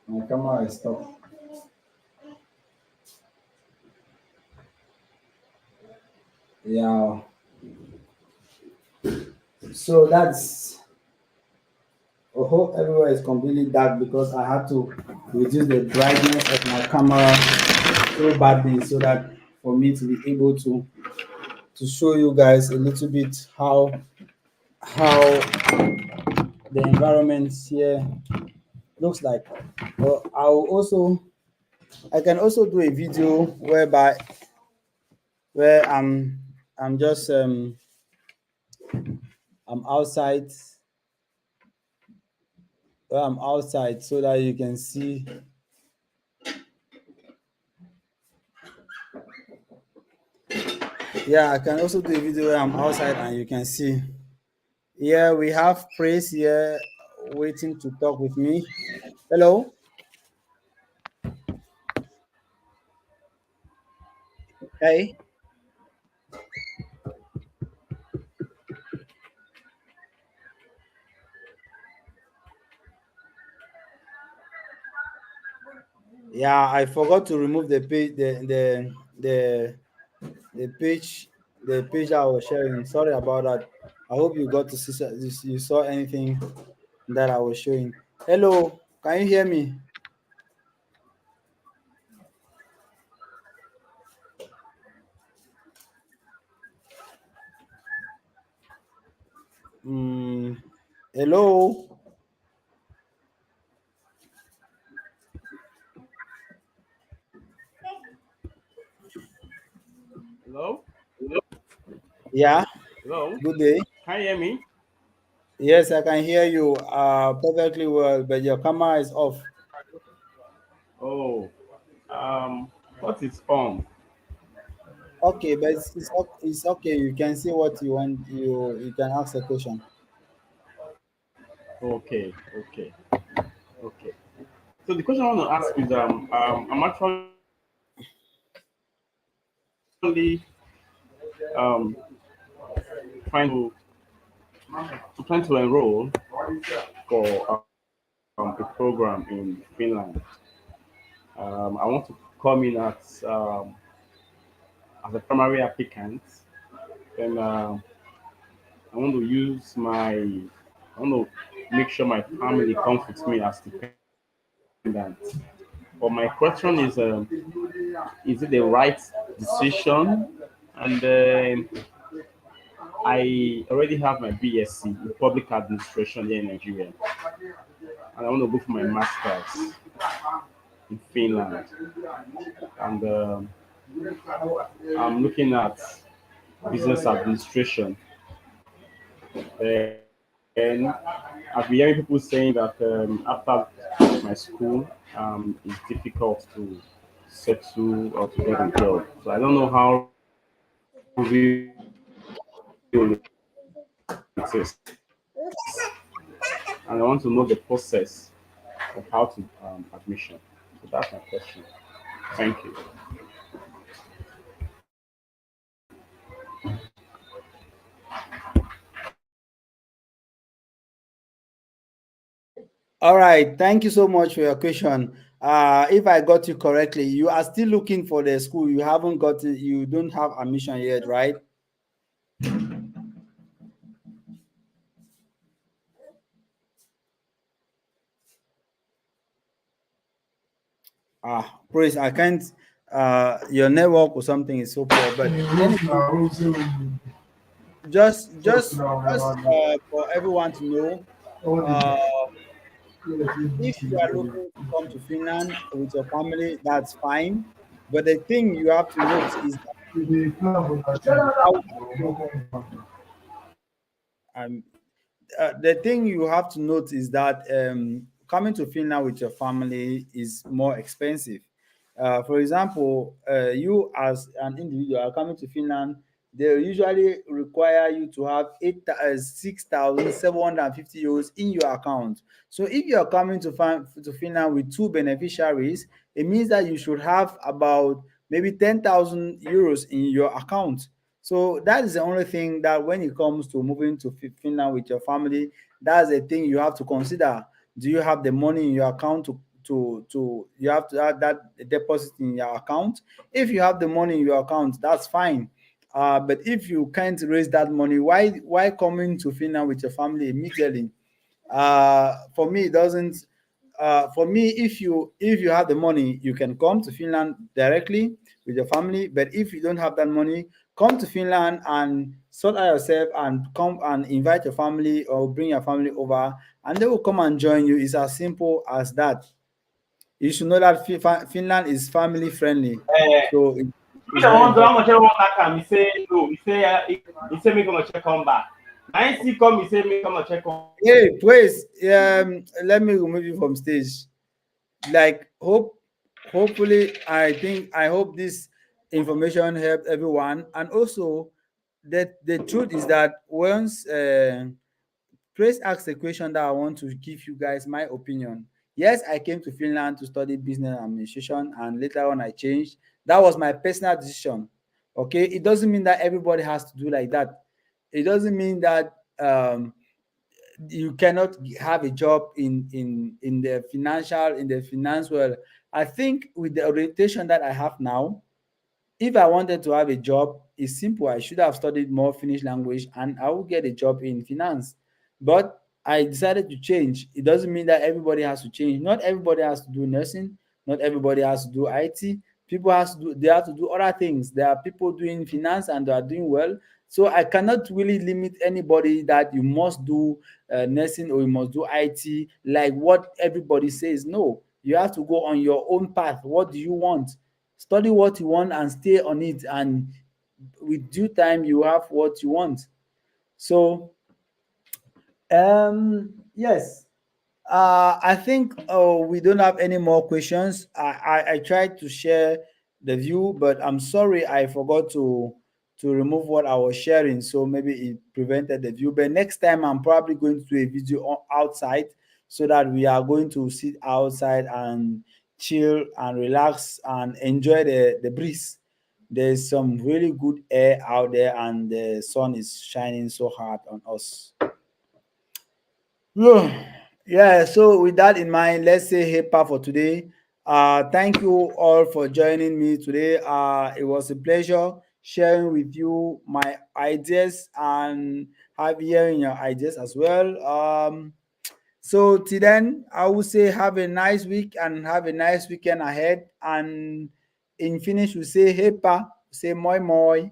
my camera is stuck. Yeah, so that's, I hope everywhere is completely dark because I had to reduce the brightness of my camera so badly so that for me to be able to show you guys a little bit how the environment here looks like. But I can also do a video whereby where I'm just I'm outside where I'm outside so that you can see. Yeah, I can also do a video where I'm outside and you can see. Yeah, we have Praise here waiting to talk with me. Hello. Hey. Yeah, I forgot to remove the page, the page, the page that I was sharing. Sorry about that. I hope you got to see, you saw anything that I was showing. Hello, can you hear me? Mm, hello. Hello? Yeah. Hello? Good day. Can you hear me? Yes, I can hear you perfectly well, but your camera is off. Oh, what is on? Okay, but it's okay. You can see what you want. You can ask a question. Okay, okay, okay. So the question I want to ask is, I'm actually um trying to enroll for a program in Finland. I want to come in as a primary applicant, and I want to use I want to make sure my family comes with me as dependent. But my question is it the right decision? And I already have my BSc in public administration here in Nigeria, and I want to go for my master's in Finland. And I'm looking at business administration. And I've been hearing people saying that after my school, it's difficult to settle or to get a job. So I don't know how real it is, and I want to know the process of how to admission. So that's my question. Thank you. All right. Thank you so much for your question. If I got you correctly, you are still looking for the school. You haven't got it. You don't have admission yet, right? Praise. I can't. Your network or something is so poor. But anyway, for everyone to know, uh, if you are looking to come to Finland with your family, that's fine. But the thing you have to note is that how, um, the thing you have to note is that coming to Finland with your family is more expensive. For example, you as an individual are coming to Finland, they usually require you to have 6,750 euros in your account. So if you are coming to Finland with two beneficiaries, it means that you should have about maybe 10,000 euros in your account. So that is the only thing that when it comes to moving to Finland with your family, that's the thing you have to consider. Do you have the money in your account to you have to have that deposit in your account? If you have the money in your account, that's fine. But if you can't raise that money, why coming to Finland with your family immediately? For me, it doesn't. For me, if you have the money, you can come to Finland directly with your family. But if you don't have that money, come to Finland and sort out yourself and come and invite your family or bring your family over, and they will come and join you. It's as simple as that. You should know that Finland is family friendly, so You it's the very one how much important. everyone that time he say no, he say me gonna check come back. Now he see come, he say me gonna check on. Hey, please, let me remove you from stage. Like, hopefully, I hope this information helped everyone. And also, the truth is that once Praise asked a question that I want to give you guys my opinion. Yes, I came to Finland to study business administration, and later on I changed. That was my personal decision. Okay, it doesn't mean that everybody has to do like that. It doesn't mean that you cannot have a job in the finance world. I think with the orientation that I have now, if I wanted to have a job, it's simple. I should have studied more Finnish language and I will get a job in finance. But I decided to change. It doesn't mean that everybody has to change. Not everybody has to do nursing. Not everybody has to do IT. People they have to do other things. There are people doing finance and they are doing well. So I cannot really limit anybody that you must do nursing or you must do IT like what everybody says. No, you have to go on your own path. What do you want? Study what you want and stay on it, and with due time you have what you want. So yes, I think we don't have any more questions. I tried to share the view, but I'm sorry I forgot to remove what I was sharing, so maybe it prevented the view. But next time I'm probably going to do a video outside, so that we are going to sit outside and chill and relax and enjoy the breeze. There's some really good air out there, and the sun is shining so hard on us. Yeah, so with that in mind, let's say HEPA for today. Thank you all for joining me today. It was a pleasure sharing with you my ideas and hearing your ideas as well. So till then, I will say have a nice week and have a nice weekend ahead. And in Finnish, we say HEPA, say moi moi.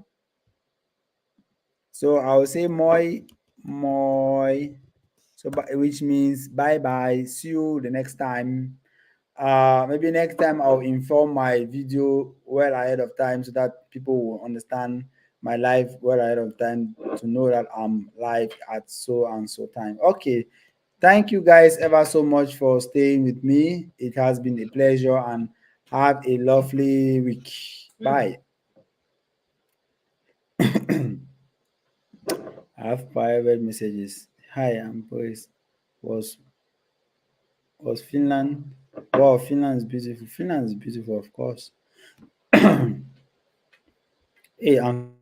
So I will say moi moi. So, which means bye bye. See you the next time. Maybe next time I'll inform my video well ahead of time so that people will understand my live well ahead of time to know that I'm live at so and so time. Okay. Thank you guys ever so much for staying with me. It has been a pleasure and have a lovely week. Bye. I have private messages. Hi, I'm Boris. Was was Finland? Wow, Finland is beautiful. Finland is beautiful, of course. Hey, I'm